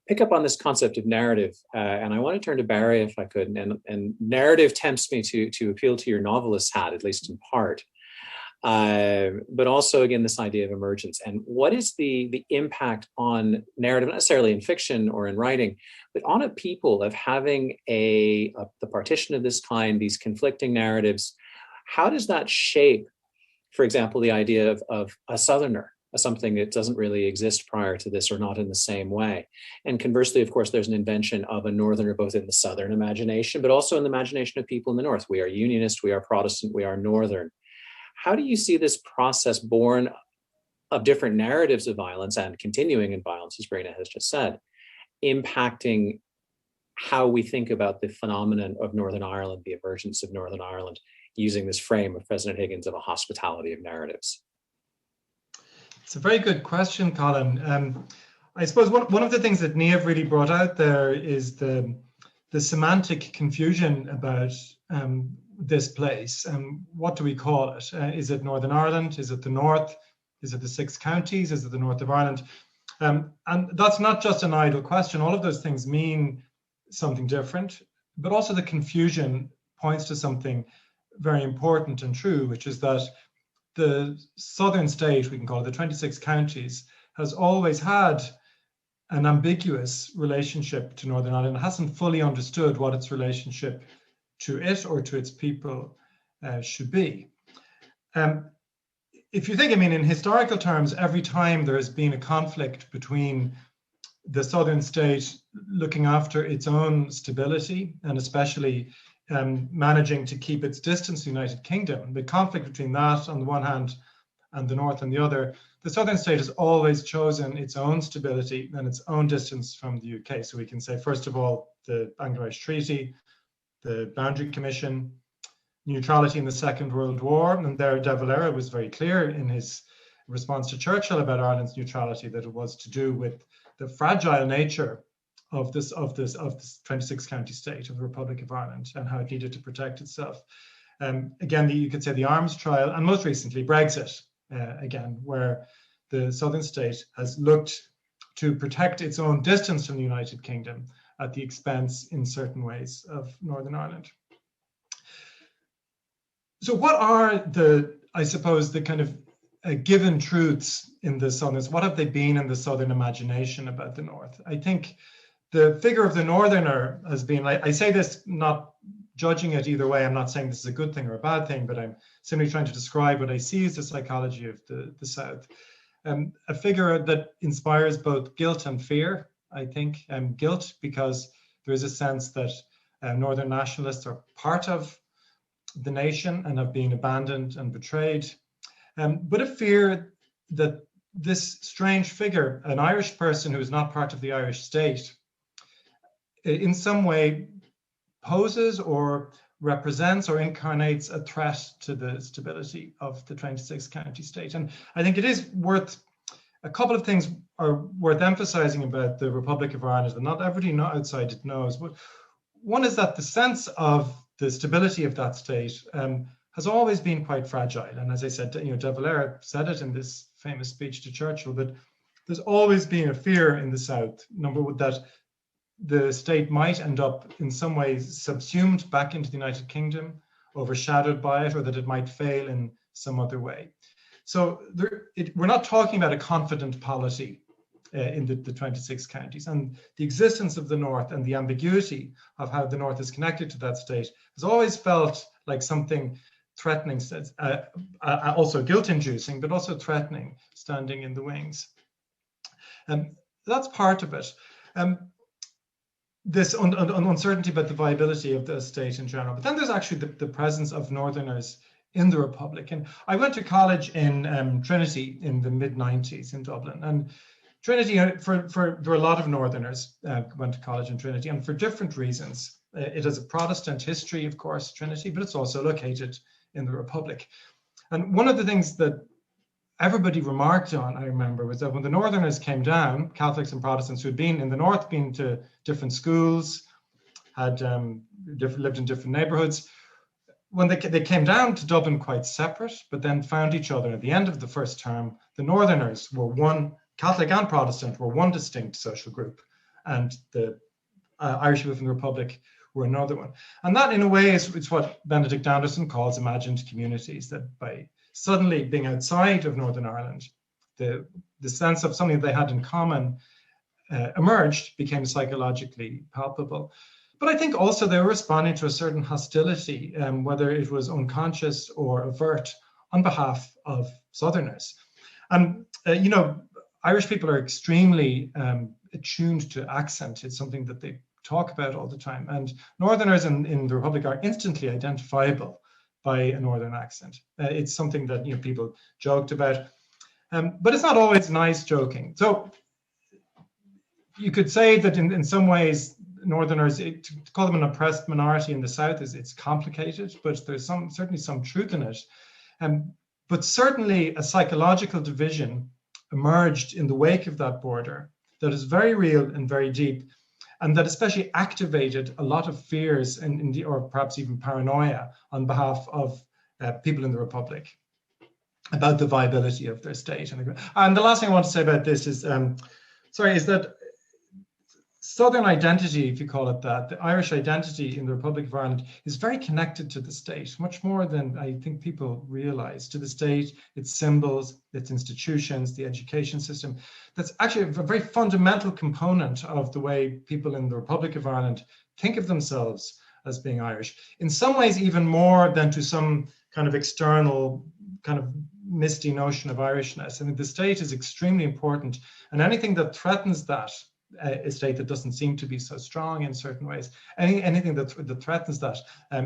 pick up on this concept of narrative, and I want to turn to Barry if I could. And narrative tempts me to appeal to your novelist hat, at least in part. But also, again, this idea of emergence. And what is the impact on narrative, not necessarily in fiction or in writing, but on a people of having the partition of this kind, these conflicting narratives? How does that shape, for example, the idea of a Southerner, something that doesn't really exist prior to this, or not in the same way? And conversely, of course, there's an invention of a Northerner, both in the Southern imagination, but also in the imagination of people in the North. We are Unionist, we are Protestant, we are Northern. How do you see this process born of different narratives of violence and continuing in violence, as Briona has just said, impacting how we think about the phenomenon of Northern Ireland, the emergence of Northern Ireland, using this frame of President Higgins of a hospitality of narratives? It's a very good question, Colin. I suppose one of the things that Niamh really brought out there is the semantic confusion about this place. What do we call it? Is it Northern Ireland? Is it the North? Is it the 6 counties? Is it the North of Ireland? And that's not just an idle question. All of those things mean something different, but also the confusion points to something very important and true, which is that the southern state, we can call it the 26 counties, has always had an ambiguous relationship to Northern Ireland. It hasn't fully understood what its relationship to it or to its people should be. If you think, I mean, in historical terms, every time there has been a conflict between the southern state looking after its own stability and especially managing to keep its distance to the United Kingdom, the conflict between that on the one hand and the north on the other, the southern state has always chosen its own stability and its own distance from the UK. So we can say, first of all, the Anglo-Irish Treaty, the Boundary Commission, neutrality in the Second World War, and there De Valera was very clear in his response to Churchill about Ireland's neutrality that it was to do with the fragile nature of this 26 county state of the Republic of Ireland and how it needed to protect itself. Again, you could say the arms trial, and most recently Brexit, again, where the southern state has looked to protect its own distance from the United Kingdom at the expense, in certain ways, of Northern Ireland. So what are the, I suppose, the kind of given truths in the Southern, what have they been in the Southern imagination about the North? I think the figure of the Northerner has been, I say this not judging it either way, I'm not saying this is a good thing or a bad thing, but I'm simply trying to describe what I see as the psychology of the South. A figure that inspires both guilt and fear, I think. Guilt because there is a sense that Northern nationalists are part of the nation and have been abandoned and betrayed. But a fear that this strange figure, an Irish person who is not part of the Irish state, in some way poses or represents or incarnates a threat to the stability of the 26 county state. And I think it is worth, a couple of things are worth emphasizing about the Republic of Ireland that not everybody outside it knows. But one is that the sense of the stability of that state has always been quite fragile. And as I said, De Valera said it in this famous speech to Churchill, that there's always been a fear in the South, that the state might end up in some ways subsumed back into the United Kingdom, overshadowed by it, or that it might fail in some other way. So we're not talking about a confident polity in the 26 counties. And the existence of the North and the ambiguity of how the North is connected to that state has always felt like something threatening, also guilt-inducing, but also threatening, standing in the wings. That's part of it. This uncertainty about the viability of the state in general. But then there's actually the presence of Northerners in the Republic. And I went to college in Trinity in the mid-90s in Dublin. And Trinity, there were a lot of Northerners went to college in Trinity, and for different reasons. It has a Protestant history, of course, Trinity, but it's also located in the Republic. And one of the things that everybody remarked on, I remember, was that when the Northerners came down, Catholics and Protestants who had been in the North, been to different schools, had lived in different neighborhoods, when they came down to Dublin quite separate, but then found each other at the end of the first term, the Northerners were one, Catholic and Protestant were one distinct social group, and the Irish people from the Republic were another one. And that, in a way, is what Benedict Anderson calls imagined communities, that by suddenly being outside of Northern Ireland, the sense of something they had in common emerged, became psychologically palpable. But I think also they were responding to a certain hostility, whether it was unconscious or overt, on behalf of Southerners. And, Irish people are extremely attuned to accent. It's something that they talk about all the time. And Northerners in the Republic are instantly identifiable by a Northern accent. It's something that people joked about, but it's not always nice joking. So you could say that in some ways, Northerners, to call them an oppressed minority in the South it's complicated, but there's certainly some truth in it. But certainly a psychological division emerged in the wake of that border that is very real and very deep, and that especially activated a lot of fears or perhaps even paranoia on behalf of people in the Republic about the viability of their state. And the last thing I want to say about this is, is that Southern identity, if you call it that, the Irish identity in the Republic of Ireland is very connected to the state, much more than I think people realize, to the state, its symbols, its institutions, the education system. That's actually a very fundamental component of the way people in the Republic of Ireland think of themselves as being Irish. In some ways, even more than to some kind of external, kind of misty notion of Irishness. I think the state is extremely important, and anything that threatens that, a state that doesn't seem to be so strong in certain ways, anything that threatens that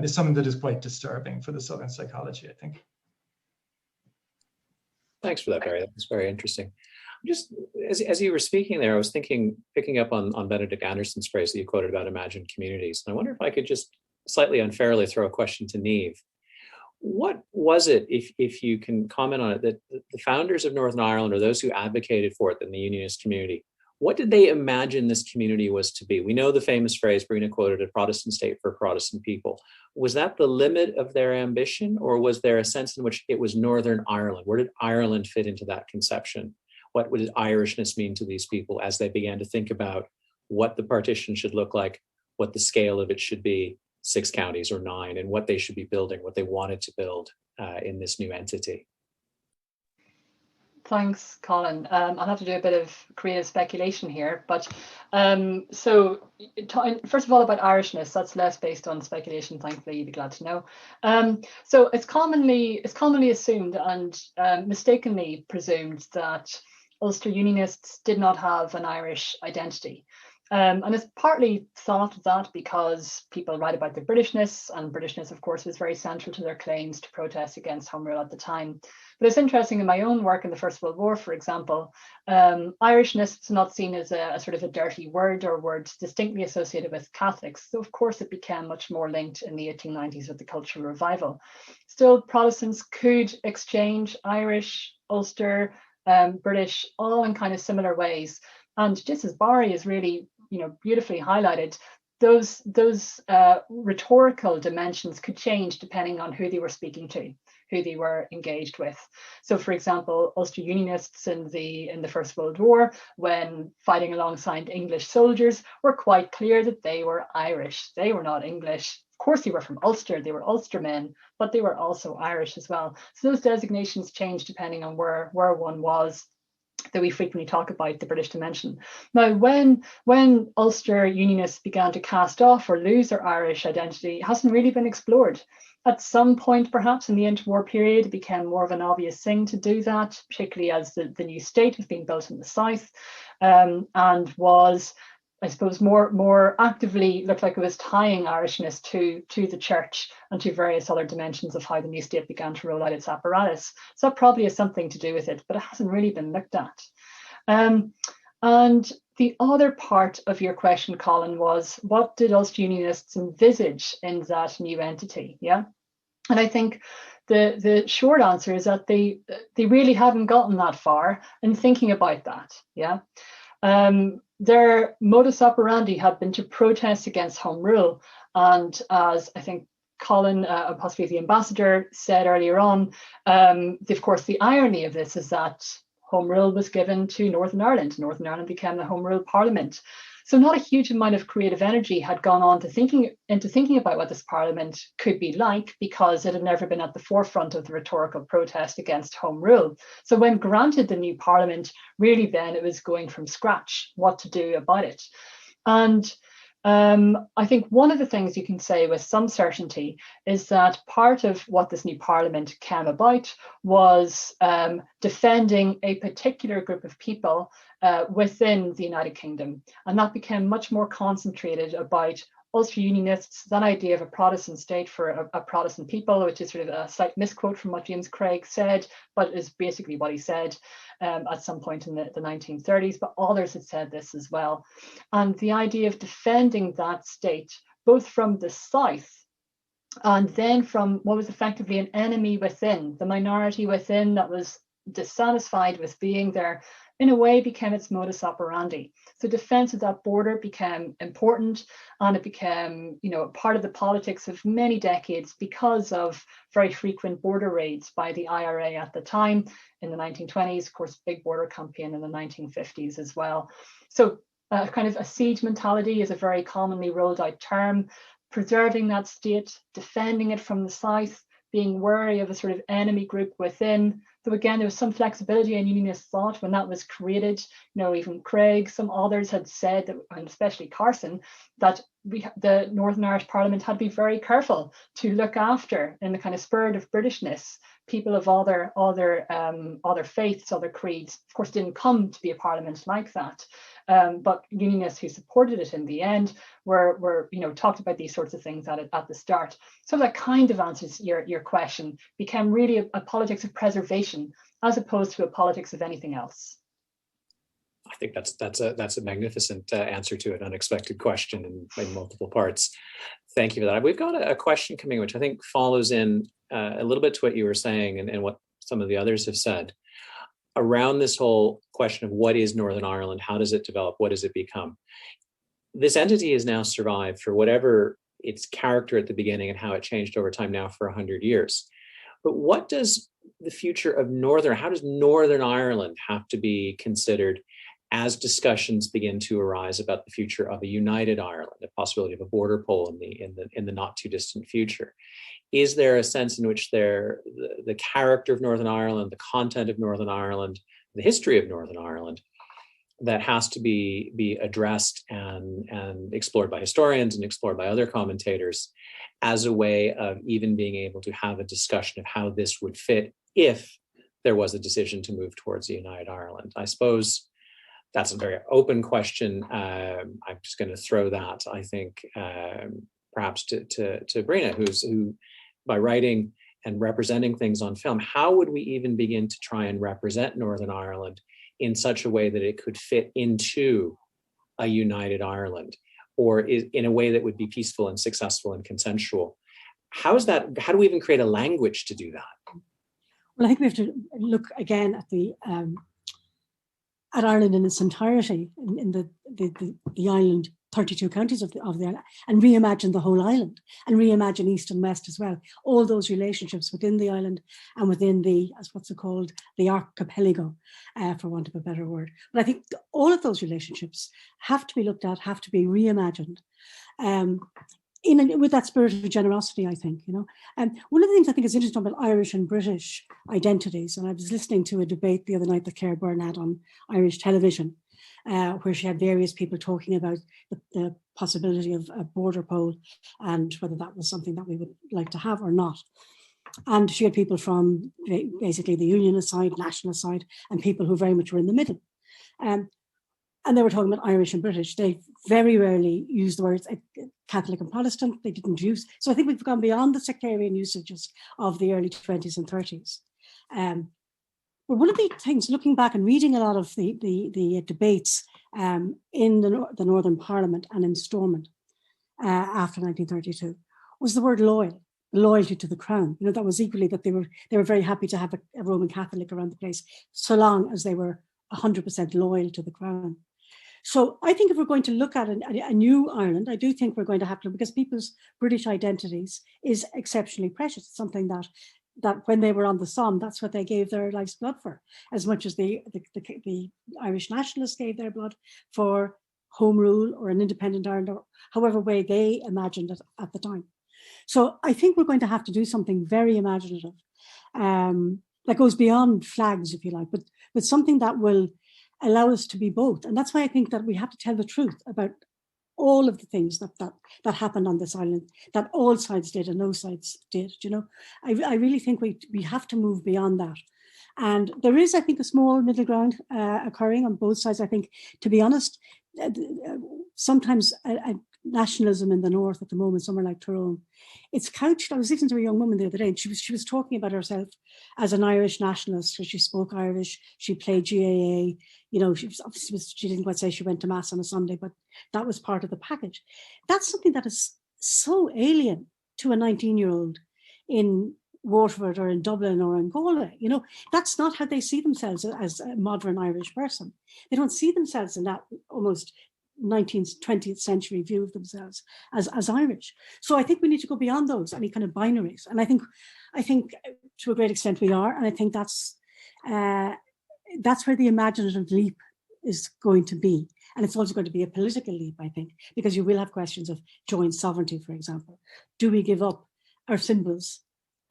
is something that is quite disturbing for the Southern psychology, I think. Thanks for that, Barry. That was very interesting. Just as you were speaking there, I was thinking, picking up on Benedict Anderson's phrase that you quoted about imagined communities. And I wonder if I could just slightly unfairly throw a question to Niamh. What was it, if you can comment on it, that the founders of Northern Ireland, or those who advocated for it in the Unionist community, what did they imagine this community was to be? We know the famous phrase Briona quoted, a Protestant state for Protestant people. Was that the limit of their ambition, or was there a sense in which it was Northern Ireland? Where did Ireland fit into that conception? What did Irishness mean to these people as they began to think about what the partition should look like, what the scale of it should be, 6 counties or 9, and what they should be building, what they wanted to build in this new entity? Thanks, Colin. I'll have to do a bit of creative speculation here, but first of all, about Irishness, that's less based on speculation, thankfully. You'd be glad to know. So it's commonly assumed and mistakenly presumed that Ulster Unionists did not have an Irish identity. And it's partly thought that because people write about their Britishness, and Britishness, of course, was very central to their claims to protest against Home Rule at the time. But it's interesting, in my own work in the First World War, for example, Irishness is not seen as a sort of a dirty word or word distinctly associated with Catholics. So, of course, it became much more linked in the 1890s with the Cultural Revival. Still, Protestants could exchange Irish, Ulster, British, all in kind of similar ways. And just as Barry is really, beautifully highlighted, those rhetorical dimensions could change depending on who they were speaking to, who they were engaged with. So, for example, Ulster Unionists in the First World War, when fighting alongside English soldiers, were quite clear that they were Irish. They were not English. Of course, they were from Ulster. They were Ulstermen, but they were also Irish as well. So those designations changed depending on where one was. That we frequently talk about the British dimension. Now, when Ulster Unionists began to cast off or lose their Irish identity, it hasn't really been explored. At some point, perhaps in the interwar period, it became more of an obvious thing to do that, particularly as the new state was being built in the south, and was, I suppose, more actively looked like it was tying Irishness to the church and to various other dimensions of how the new state began to roll out its apparatus. So that probably has something to do with it, but it hasn't really been looked at. And the other part of your question, Colin, was what did Ulster Unionists envisage in that new entity? Yeah, and I think the short answer is that they really haven't gotten that far in thinking about that. Yeah. Their modus operandi had been to protest against Home Rule. And as I think Colin, possibly the ambassador, said earlier on, of course, the irony of this is that Home Rule was given to Northern Ireland. Northern Ireland became the Home Rule Parliament. So not a huge amount of creative energy had gone on to thinking about what this Parliament could be like, because it had never been at the forefront of the rhetorical protest against Home Rule. So when granted the new Parliament, really then it was going from scratch, what to do about it. And I think one of the things you can say with some certainty is that part of what this new Parliament came about was defending a particular group of people within the United Kingdom. And that became much more concentrated about Ulster Unionists, that idea of a Protestant state for a Protestant people, which is sort of a slight misquote from what James Craig said, but is basically what he said at some point in the 1930s, but others had said this as well. And the idea of defending that state, both from the south and then from what was effectively an enemy within, the minority within that was dissatisfied with being there, in a way became its modus operandi. So defense of that border became important, and it became, part of the politics of many decades because of very frequent border raids by the IRA at the time in the 1920s, of course, big border campaign in the 1950s as well. So kind of a siege mentality is a very commonly rolled out term, preserving that state, defending it from the south, being wary of a sort of enemy group within, So again, there was some flexibility in Unionist thought when that was created. Even Craig, some others had said that, and especially Carson, that the Northern Irish Parliament had to be very careful to look after, in the kind of spirit of Britishness, people of other faiths, other creeds. Of course, didn't come to be a parliament like that. But Unionists who supported it in the end were talked about these sorts of things at the start. So that kind of answers your question. Became really a politics of preservation as opposed to a politics of anything else. I think that's a magnificent answer to an unexpected question in multiple parts. Thank you for that. We've got a question coming, which I think follows in a little bit to what you were saying and what some of the others have said around this whole question of what is Northern Ireland, how does it develop, what does it become? This entity has now survived for whatever its character at the beginning and how it changed over time now for 100 years. But what does the future of how does Northern Ireland have to be considered as discussions begin to arise about the future of a united Ireland, the possibility of a border poll in the not too distant future? Is there a sense in which the character of Northern Ireland, the content of Northern Ireland, the history of Northern Ireland, that has to be addressed and explored by historians and explored by other commentators as a way of even being able to have a discussion of how this would fit if there was a decision to move towards a united Ireland? I suppose that's a very open question. I'm just going to throw that, I think, perhaps to Briona, who by writing and representing things on film, how would we even begin to try and represent Northern Ireland in such a way that it could fit into a united Ireland, or in a way that would be peaceful and successful and consensual? How do we even create a language to do that? Well, I think we have to look again at at Ireland in its entirety, in the island, 32 counties of the island, and reimagine the whole island, and reimagine East and West as well. All those relationships within the island and within the archipelago, for want of a better word. But I think all of those relationships have to be looked at, have to be reimagined. With that spirit of generosity, I think, And one of the things I think is interesting about Irish and British identities, and I was listening to a debate the other night that Claire Byrne had on Irish television, where she had various people talking about the possibility of a border poll and whether that was something that we would like to have or not. And she had people from basically the Unionist side, nationalist side, and people who very much were in the middle. And they were talking about Irish and British. They very rarely use the words Catholic and Protestant. They didn't use. So I think we've gone beyond the sectarian usages of the early 20s and 30s. But one of the things, looking back and reading a lot of the debates in the Northern Parliament and in Stormont after 1932, was the word loyalty to the Crown. That was equally that they were very happy to have a Roman Catholic around the place, so long as they were 100% loyal to the Crown. So I think if we're going to look at a new Ireland, I do think we're going to have to, because people's British identities is exceptionally precious. It's something that when they were on the Somme, that's what they gave their life's blood for, as much as the Irish nationalists gave their blood for home rule or an independent Ireland, or however way they imagined it at the time. So I think we're going to have to do something very imaginative that goes beyond flags, if you like, but something that will allow us to be both. And that's why I think that we have to tell the truth about all of the things that happened on this island, that all sides did and no sides did. I really think we have to move beyond that. And there is, I think, a small middle ground occurring on both sides. I think, to be honest, sometimes nationalism in the north at the moment, somewhere like Tyrone, it's couched. I was listening to a young woman the other day, and she was talking about herself as an Irish nationalist, because she spoke Irish, she played GAA, she didn't quite say she went to mass on a Sunday, but that was part of the package. That's something that is so alien to a 19-year-old in Waterford or in Dublin or in Galway. That's not how they see themselves as a modern Irish person. They don't see themselves in that almost 19th, 20th century view of themselves as Irish. So I think we need to go beyond those, any kind of binaries. And I think to a great extent we are. And I think that's where the imaginative leap is going to be. And it's also going to be a political leap, I think, because you will have questions of joint sovereignty, for example. Do we give up our symbols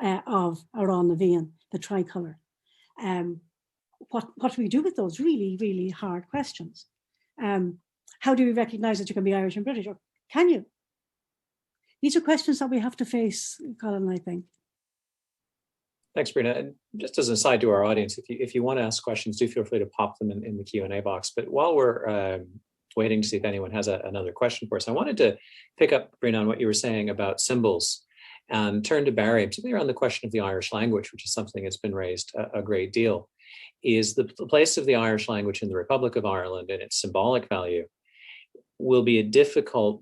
of our Navian, the tricolour? What do we do with those really, really hard questions? How do we recognise that you can be Irish and British, or can you? These are questions that we have to face, Colin, I think. Thanks, Briona. And just as an aside to our audience, if you want to ask questions, do feel free to pop them in the Q&A box. But while we're waiting to see if anyone has another question for us, I wanted to pick up, Briona, on what you were saying about symbols and turn to Barry, particularly around the question of the Irish language, which is something that's been raised a great deal. Is the place of the Irish language in the Republic of Ireland and its symbolic value will be a difficult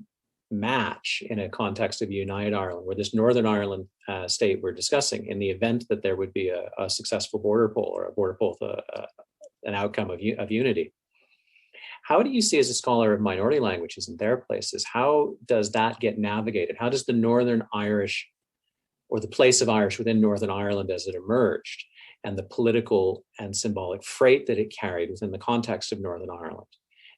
match in a context of United Ireland, where this Northern Ireland state we're discussing, in the event that there would be a successful border poll, or a border poll, an outcome of unity. How do you see, as a scholar of minority languages in their places, how does that get navigated? How does the Northern Irish, or the place of Irish within Northern Ireland as it emerged, and the political and symbolic freight that it carried within the context of Northern Ireland,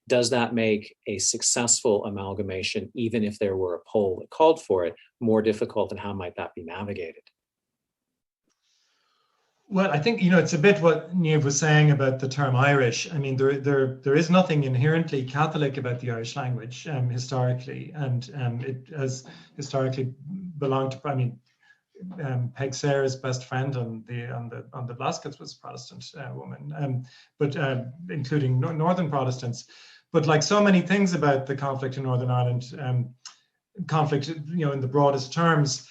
does that make a successful amalgamation, even if there were a poll that called for it, more difficult, and how might that be navigated? Well, I think, it's a bit what Niamh was saying about the term Irish. I mean, there is nothing inherently Catholic about the Irish language historically, and it has historically belonged to, Peg Sayre's best friend on the Blaskets was a Protestant woman, but including Northern Protestants. But like so many things about the conflict in Northern Ireland, conflict, in the broadest terms,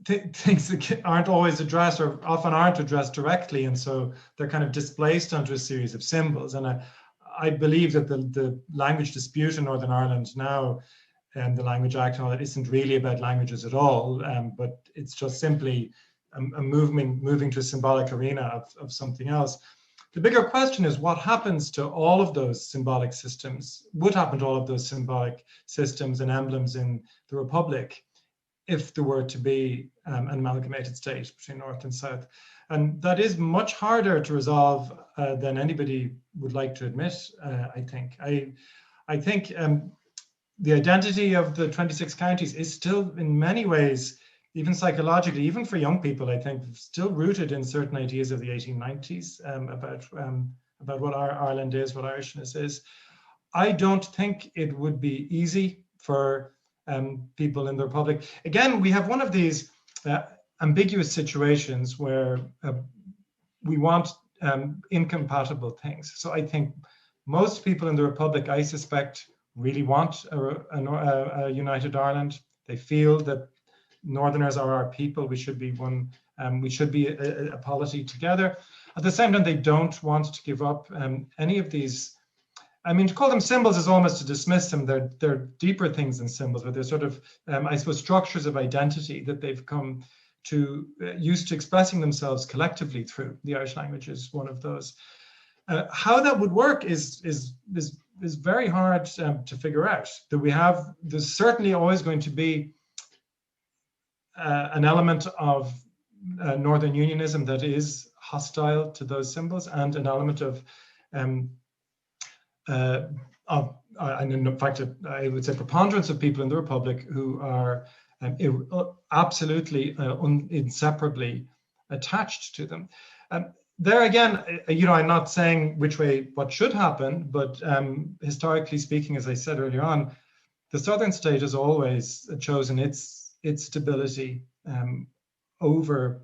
things that aren't always addressed, or often aren't addressed directly, and so they're kind of displaced onto a series of symbols. And I believe that the language dispute in Northern Ireland now, and the Language Act and all that, isn't really about languages at all, but it's just simply a moving to a symbolic arena of something else. The bigger question is what happens to all of those symbolic systems, would happen to all of those symbolic systems and emblems in the Republic if there were to be an amalgamated state between North and South. And that is much harder to resolve than anybody would like to admit, I think. I think the identity of the 26 counties is still, in many ways, even psychologically, even for young people, I think, still rooted in certain ideas of the 1890s about what Ireland is, what Irishness is. I don't think it would be easy for people in the Republic. Again, we have one of these ambiguous situations where we want incompatible things. So I think most people in the Republic, I suspect, really want a united Ireland. They feel that Northerners are our people. We should be one. We should be a polity together. At the same time, they don't want to give up any of these. I mean, to call them symbols is almost to dismiss them. They're deeper things than symbols, but they're sort of, I suppose, structures of identity that they've come to used to expressing themselves collectively through. The Irish language is one of those. How that would work is very hard to figure out. There's certainly always going to be an element of Northern Unionism that is hostile to those symbols, and an element of and in fact, I would say preponderance of people in the Republic who are absolutely inseparably attached to them. There again, I'm not saying what should happen, but historically speaking, as I said earlier on, the Southern state has always chosen its stability over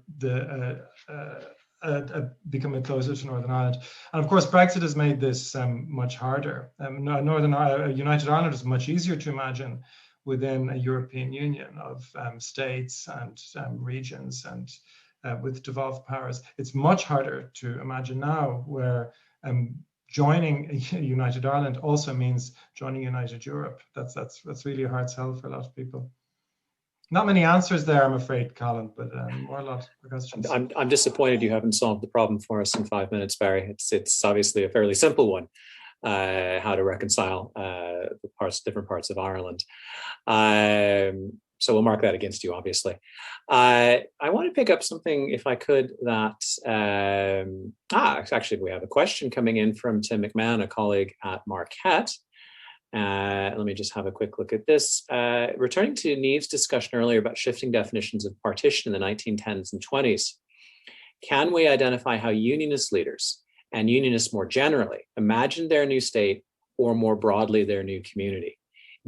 becoming closer to Northern Ireland. And of course, Brexit has made this much harder. United Ireland is much easier to imagine within a European Union of states and regions and with devolved powers. It's much harder to imagine now, where joining a United Ireland also means joining United Europe. That's really a hard sell for a lot of people. Not many answers there, I'm afraid, Colin, but more a lot of questions. I'm disappointed you haven't solved the problem for us in 5 minutes, Barry. It's obviously a fairly simple one, how to reconcile different parts of Ireland. So we'll mark that against you, obviously. I want to pick up something, if I could, that actually we have a question coming in from Tim McMahon, a colleague at Marquette. Let me just have a quick look at this. Returning to Niamh's discussion earlier about shifting definitions of partition in the 1910s and 20s, Can we identify how Unionist leaders and Unionists more generally imagined their new state, or more broadly, their new community?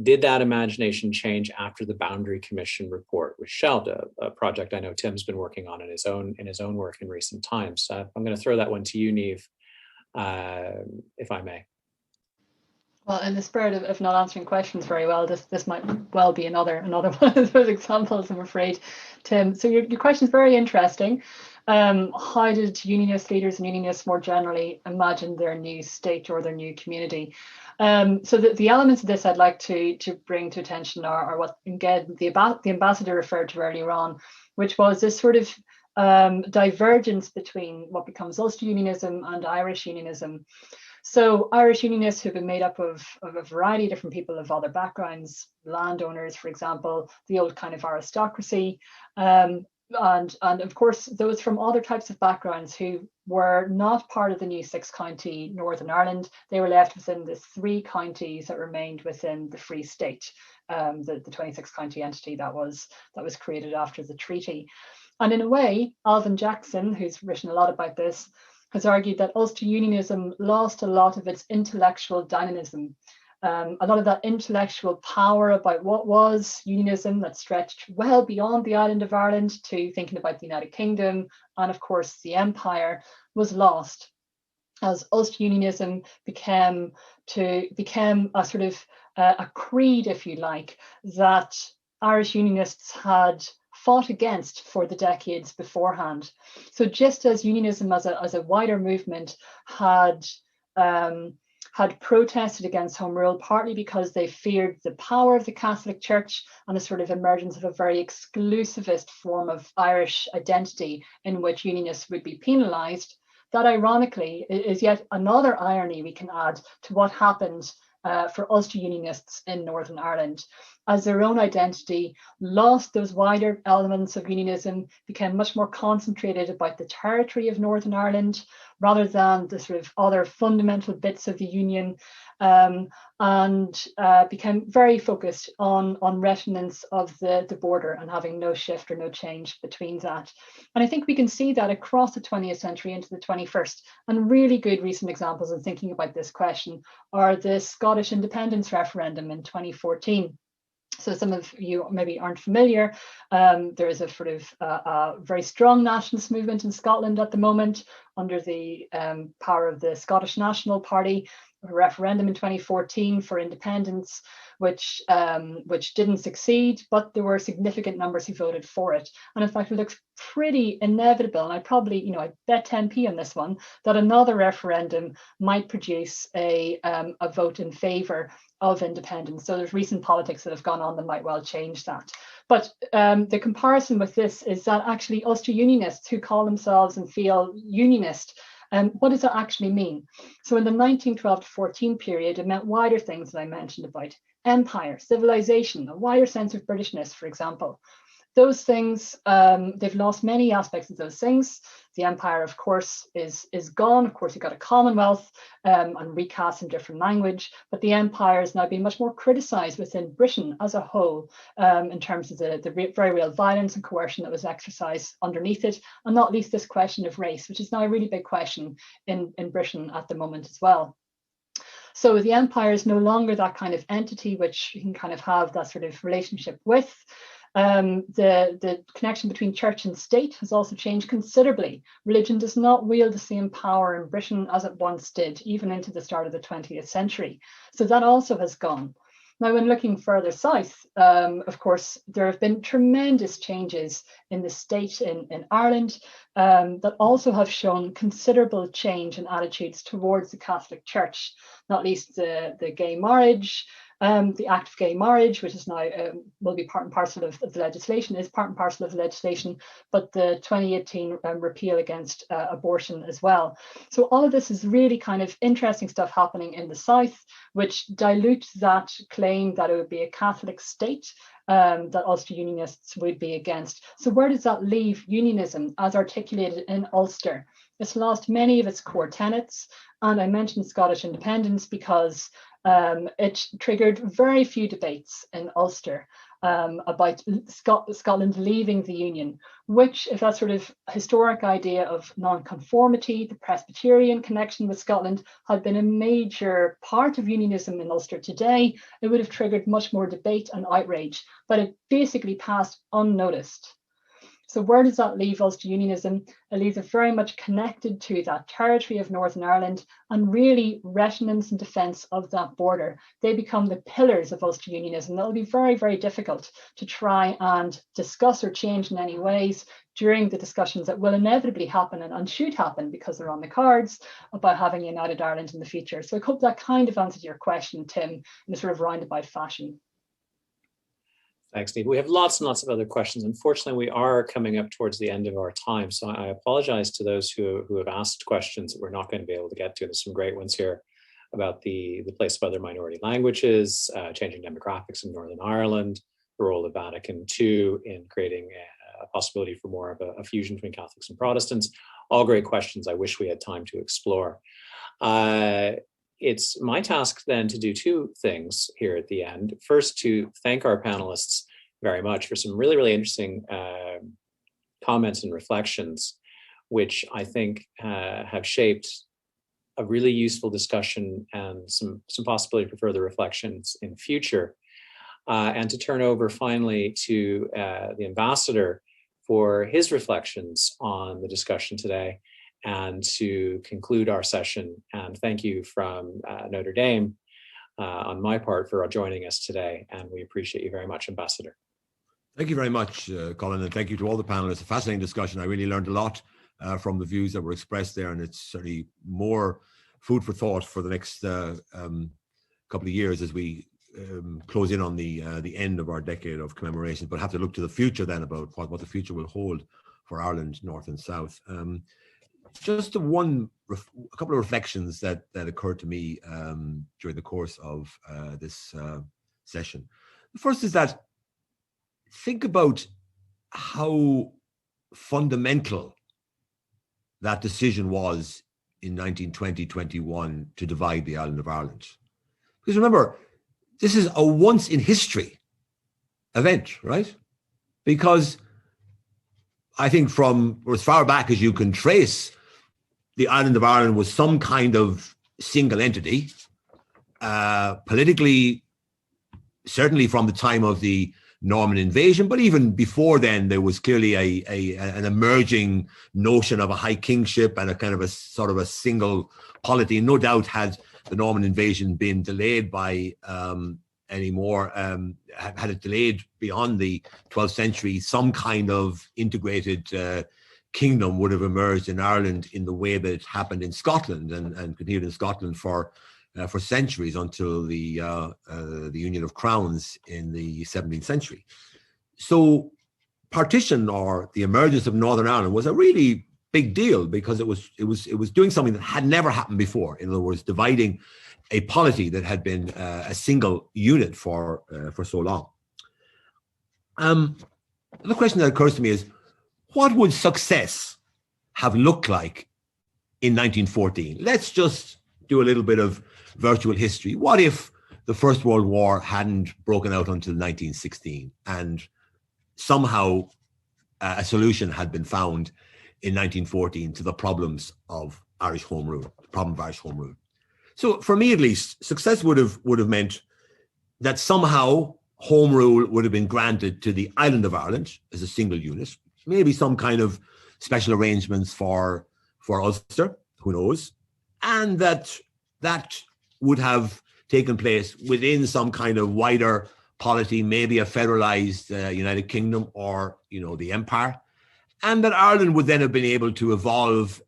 Did that imagination change after the Boundary Commission report was shelved, a project I know Tim's been working on in his own work in recent times? I'm going to throw that one to you, Niamh, if I may. Well, in the spirit of not answering questions very well, this might well be another one of those examples, I'm afraid, Tim. So your question is very interesting. How did Unionist leaders and Unionists more generally imagine their new state or their new community? So the elements of this I'd like to bring to attention are what again the ambassador referred to earlier on, which was this sort of divergence between what becomes Ulster Unionism and Irish Unionism. So Irish Unionists who've been made up of a variety of different people of other backgrounds, landowners, for example, the old kind of aristocracy, and of course those from other types of backgrounds who were not part of the new 6-county Northern Ireland. They were left within the 3 counties that remained within the Free State, the 26-county entity that was created after the treaty. And in a way, Alvin Jackson, who's written a lot about this, has argued that Ulster Unionism lost a lot of its intellectual dynamism, a lot of that intellectual power about what was unionism that stretched well beyond the island of Ireland to thinking about the United Kingdom and, of course, the Empire, was lost as Ulster Unionism became a sort of a creed, if you like, that Irish Unionists had fought against for the decades beforehand. So just as unionism as a wider movement had protested against Home Rule, partly because they feared the power of the Catholic Church and a sort of emergence of a very exclusivist form of Irish identity in which unionists would be penalised, that ironically is yet another irony we can add to what happened for Ulster Unionists in Northern Ireland, as their own identity lost those wider elements of unionism, became much more concentrated about the territory of Northern Ireland rather than the sort of other fundamental bits of the union, and became very focused on resonance of the border and having no shift or no change between that. And I think we can see that across the 20th century into the 21st. And really good recent examples of thinking about this question are the Scottish independence referendum in 2014. So some of you maybe aren't familiar. There is a sort of a very strong nationalist movement in Scotland at the moment under the power of the Scottish National Party. A referendum in 2014 for independence, which didn't succeed, but there were significant numbers who voted for it. And in fact, it looks pretty inevitable, and I bet 10p on this one, that another referendum might produce a vote in favour of independence. So there's recent politics that have gone on that might well change that. But the comparison with this is that actually Ulster Unionists who call themselves and feel unionist, what does that actually mean? So in the 1912 to 14 period, it meant wider things that I mentioned about empire, civilization, a wider sense of Britishness, for example. Those things, they've lost many aspects of those things. The empire, of course, is gone. Of course, you've got a Commonwealth and recast in different language, but the empire has now been much more criticised within Britain as a whole in terms of the very real violence and coercion that was exercised underneath it, and not least this question of race, which is now a really big question in Britain at the moment as well. So the empire is no longer that kind of entity which you can kind of have that sort of relationship with. The connection between church and state has also changed considerably. Religion does not wield the same power in Britain as it once did, even into the start of the 20th century. So that also has gone. Now, when looking further south, of course, there have been tremendous changes in the state in Ireland that also have shown considerable change in attitudes towards the Catholic Church, not least the gay marriage, the Act of Gay Marriage, which is now will be part and parcel of the legislation, is part and parcel of the legislation, but the 2018 repeal against abortion as well. So all of this is really kind of interesting stuff happening in the South, which dilutes that claim that it would be a Catholic state that Ulster Unionists would be against. So where does that leave unionism as articulated in Ulster? It's lost many of its core tenets, and I mentioned Scottish independence because it triggered very few debates in Ulster about Scotland leaving the Union, which, if that sort of historic idea of non-conformity, the Presbyterian connection with Scotland, had been a major part of unionism in Ulster today, it would have triggered much more debate and outrage, but it basically passed unnoticed. So where does that leave Ulster unionism? It leaves it very much connected to that territory of Northern Ireland and really resonance and defence of that border. They become the pillars of Ulster unionism. That'll be very, very difficult to try and discuss or change in any ways during the discussions that will inevitably happen and should happen because they're on the cards about having a united Ireland in the future. So I hope that kind of answered your question, Tim, in a sort of roundabout fashion. Thanks, Niamh. We have lots and lots of other questions. Unfortunately, we are coming up towards the end of our time. So I apologize to those who have asked questions that we're not going to be able to get to. There's some great ones here about the place of other minority languages, changing demographics in Northern Ireland, the role of Vatican II in creating a possibility for more of a fusion between Catholics and Protestants. All great questions I wish we had time to explore. It's my task then to do two things here at the end. First, to thank our panelists very much for some really, really interesting comments and reflections, which I think have shaped a really useful discussion and some possibility for further reflections in future. And to turn over finally to the ambassador for his reflections on the discussion today, and to conclude our session. And thank you from Notre Dame on my part for joining us today. And we appreciate you very much, Ambassador. Thank you very much, Colin, and thank you to all the panelists. A fascinating discussion. I really learned a lot from the views that were expressed there, and it's certainly more food for thought for the next couple of years as we close in on the end of our decade of commemoration, but have to look to the future then about what the future will hold for Ireland, North and South. Just a couple of reflections that occurred to me during the course of this session. The first is that think about how fundamental that decision was in 1920-21 to divide the island of Ireland. Because remember, this is a once in history event, right? Because I think from as far back as you can trace, the island of Ireland was some kind of single entity, politically, certainly from the time of the Norman invasion, but even before then, there was clearly an emerging notion of a high kingship and a kind of a sort of a single polity. No doubt, had the Norman invasion been delayed by had it delayed beyond the 12th century, some kind of integrated kingdom would have emerged in Ireland in the way that it happened in Scotland and continued in Scotland for centuries until the Union of Crowns in the 17th century. So partition, or the emergence of Northern Ireland, was a really big deal because it was doing something that had never happened before. In other words, dividing a polity that had been a single unit for so long. The question that occurs to me is, what would success have looked like in 1914? Let's just do a little bit of virtual history. What if the First World War hadn't broken out until 1916 and somehow a solution had been found in 1914 to the problems of Irish Home Rule, the problem of Irish Home Rule? So for me, at least, success would have meant that somehow Home Rule would have been granted to the island of Ireland as a single unit, maybe some kind of special arrangements for Ulster, who knows, and that would have taken place within some kind of wider polity, maybe a federalized United Kingdom or, the Empire, and that Ireland would then have been able to evolve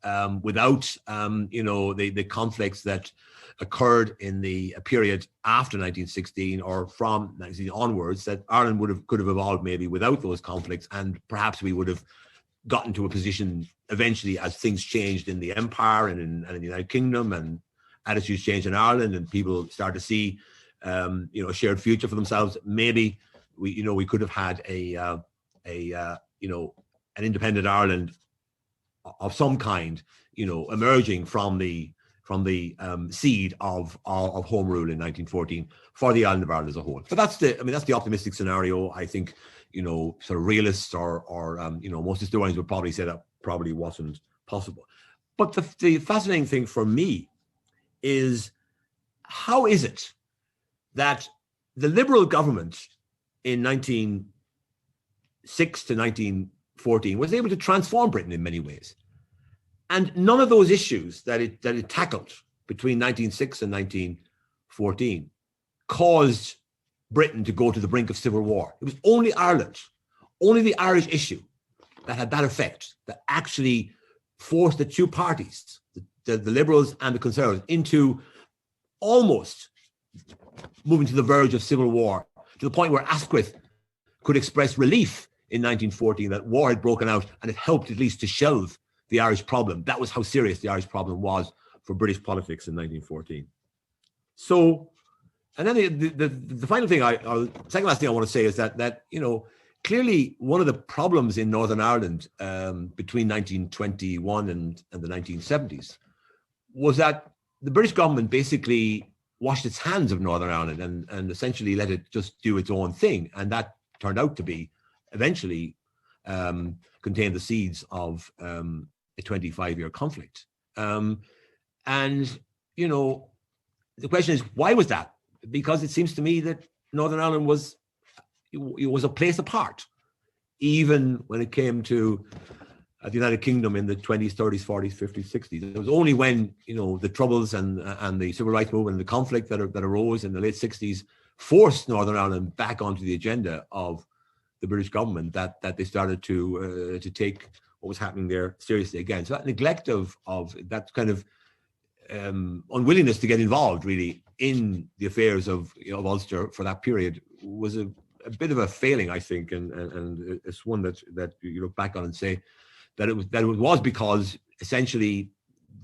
without, the conflicts that occurred in the period after 1916 or from 1916 onwards, that Ireland could have evolved maybe without those conflicts, and perhaps we would have gotten to a position eventually as things changed in the Empire and in the United Kingdom, and attitudes changed in Ireland, and people start to see, a shared future for themselves. Maybe we could have had an independent Ireland of some kind, emerging from the seed of Home Rule in 1914 for the island of Ireland as a whole. But that's the optimistic scenario. I think, sort of realists or most historians would probably say that probably wasn't possible. But the fascinating thing for me is, how is it that the Liberal government in 1906 to 1914 was able to transform Britain in many ways? And none of those issues that it tackled between 1906 and 1914 caused Britain to go to the brink of civil war. It was only Ireland, only the Irish issue that had that effect, that actually forced the two parties, the Liberals and the Conservatives, into almost moving to the verge of civil war, to the point where Asquith could express relief in 1914 that war had broken out, and it helped at least to shelve the Irish problem. That was how serious the Irish problem was for British politics in 1914. So, and then the final thing, second last thing I want to say is that clearly one of the problems in Northern Ireland between 1921 and the 1970s was that the British government basically washed its hands of Northern Ireland and essentially let it just do its own thing. And that turned out to be eventually contain the seeds of a 25-year conflict. The question is, why was that? Because it seems to me that Northern Ireland was a place apart, even when it came to the United Kingdom in the 20s, 30s, 40s, 50s, 60s. It was only when the Troubles and the Civil Rights Movement and the conflict that arose in the late 60s forced Northern Ireland back onto the agenda of the British government that they started to take what was happening there seriously again. So that neglect of that kind of unwillingness to get involved really in the affairs of Ulster for that period was a bit of a failing, I think, and it's one that you look back on and say that it was because essentially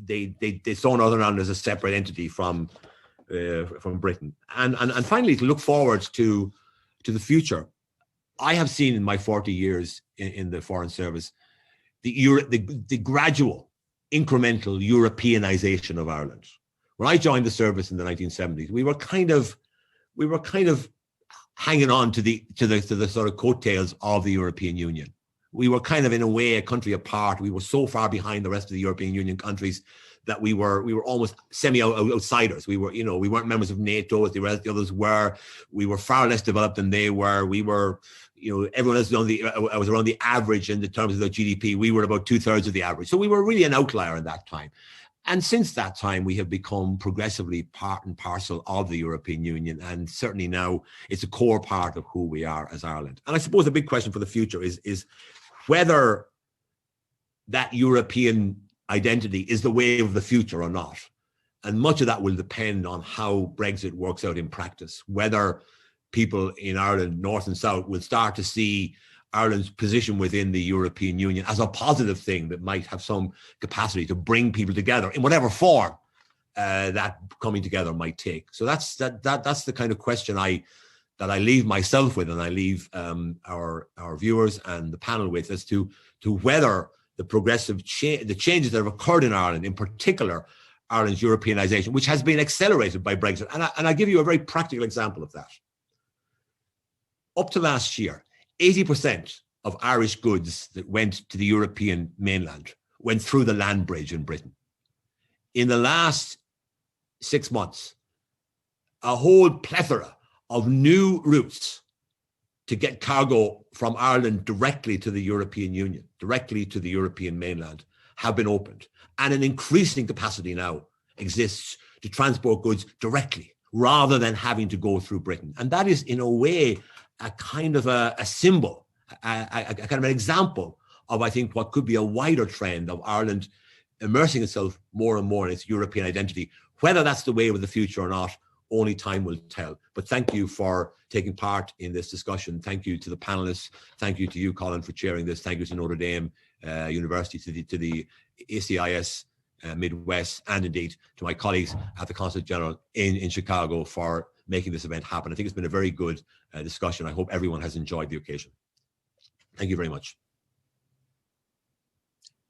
they saw Northern Ireland as a separate entity from Britain. And finally, to look forward to the future, I have seen in my 40 years in the Foreign Service the gradual, incremental Europeanization of Ireland. When I joined the service in the 1970s, we were kind of hanging on to the sort of coattails of the European Union. We were kind of, in a way, a country apart. We were so far behind the rest of the European Union countries that we were almost semi-outsiders. We weren't members of NATO as the rest of the others were. We were far less developed than they were. We were, everyone else was around the average in the terms of their GDP. We were about 2/3 of the average. So we were really an outlier at that time. And since that time, we have become progressively part and parcel of the European Union. And certainly now it's a core part of who we are as Ireland. And I suppose the big question for the future is whether that European identity is the way of the future or not. And much of that will depend on how Brexit works out in practice, whether people in Ireland, North and South, will start to see Ireland's position within the European Union as a positive thing that might have some capacity to bring people together in whatever form that coming together might take. So that's the kind of question that I leave myself with, and I leave our viewers and the panel with, as to whether the progressive the changes that have occurred in Ireland, in particular Ireland's Europeanization, which has been accelerated by Brexit. And I give you a very practical example of that. Up to last year, 80% of Irish goods that went to the European mainland went through the land bridge in Britain. In the last 6 months, a whole plethora of new routes to get cargo from Ireland directly to the European Union, directly to the European mainland, have been opened. And an increasing capacity now exists to transport goods directly, rather than having to go through Britain. And that is, in a way, a kind of a symbol, a kind of an example of, I think, what could be a wider trend of Ireland immersing itself more and more in its European identity. Whether that's the way of the future or not, only time will tell. But thank you for taking part in this discussion. Thank you to the panelists. Thank you to you, Colin, for chairing this. Thank you to Notre Dame University, to the ACIS Midwest, and indeed to my colleagues at the Consulate General in Chicago for making this event happen. I think it's been a very good discussion. I hope everyone has enjoyed the occasion. Thank you very much.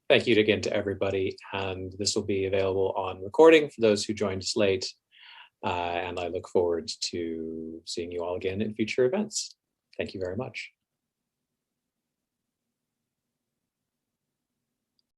Thank you again to everybody. And this will be available on recording for those who joined us late. And I look forward to seeing you all again in future events. Thank you very much.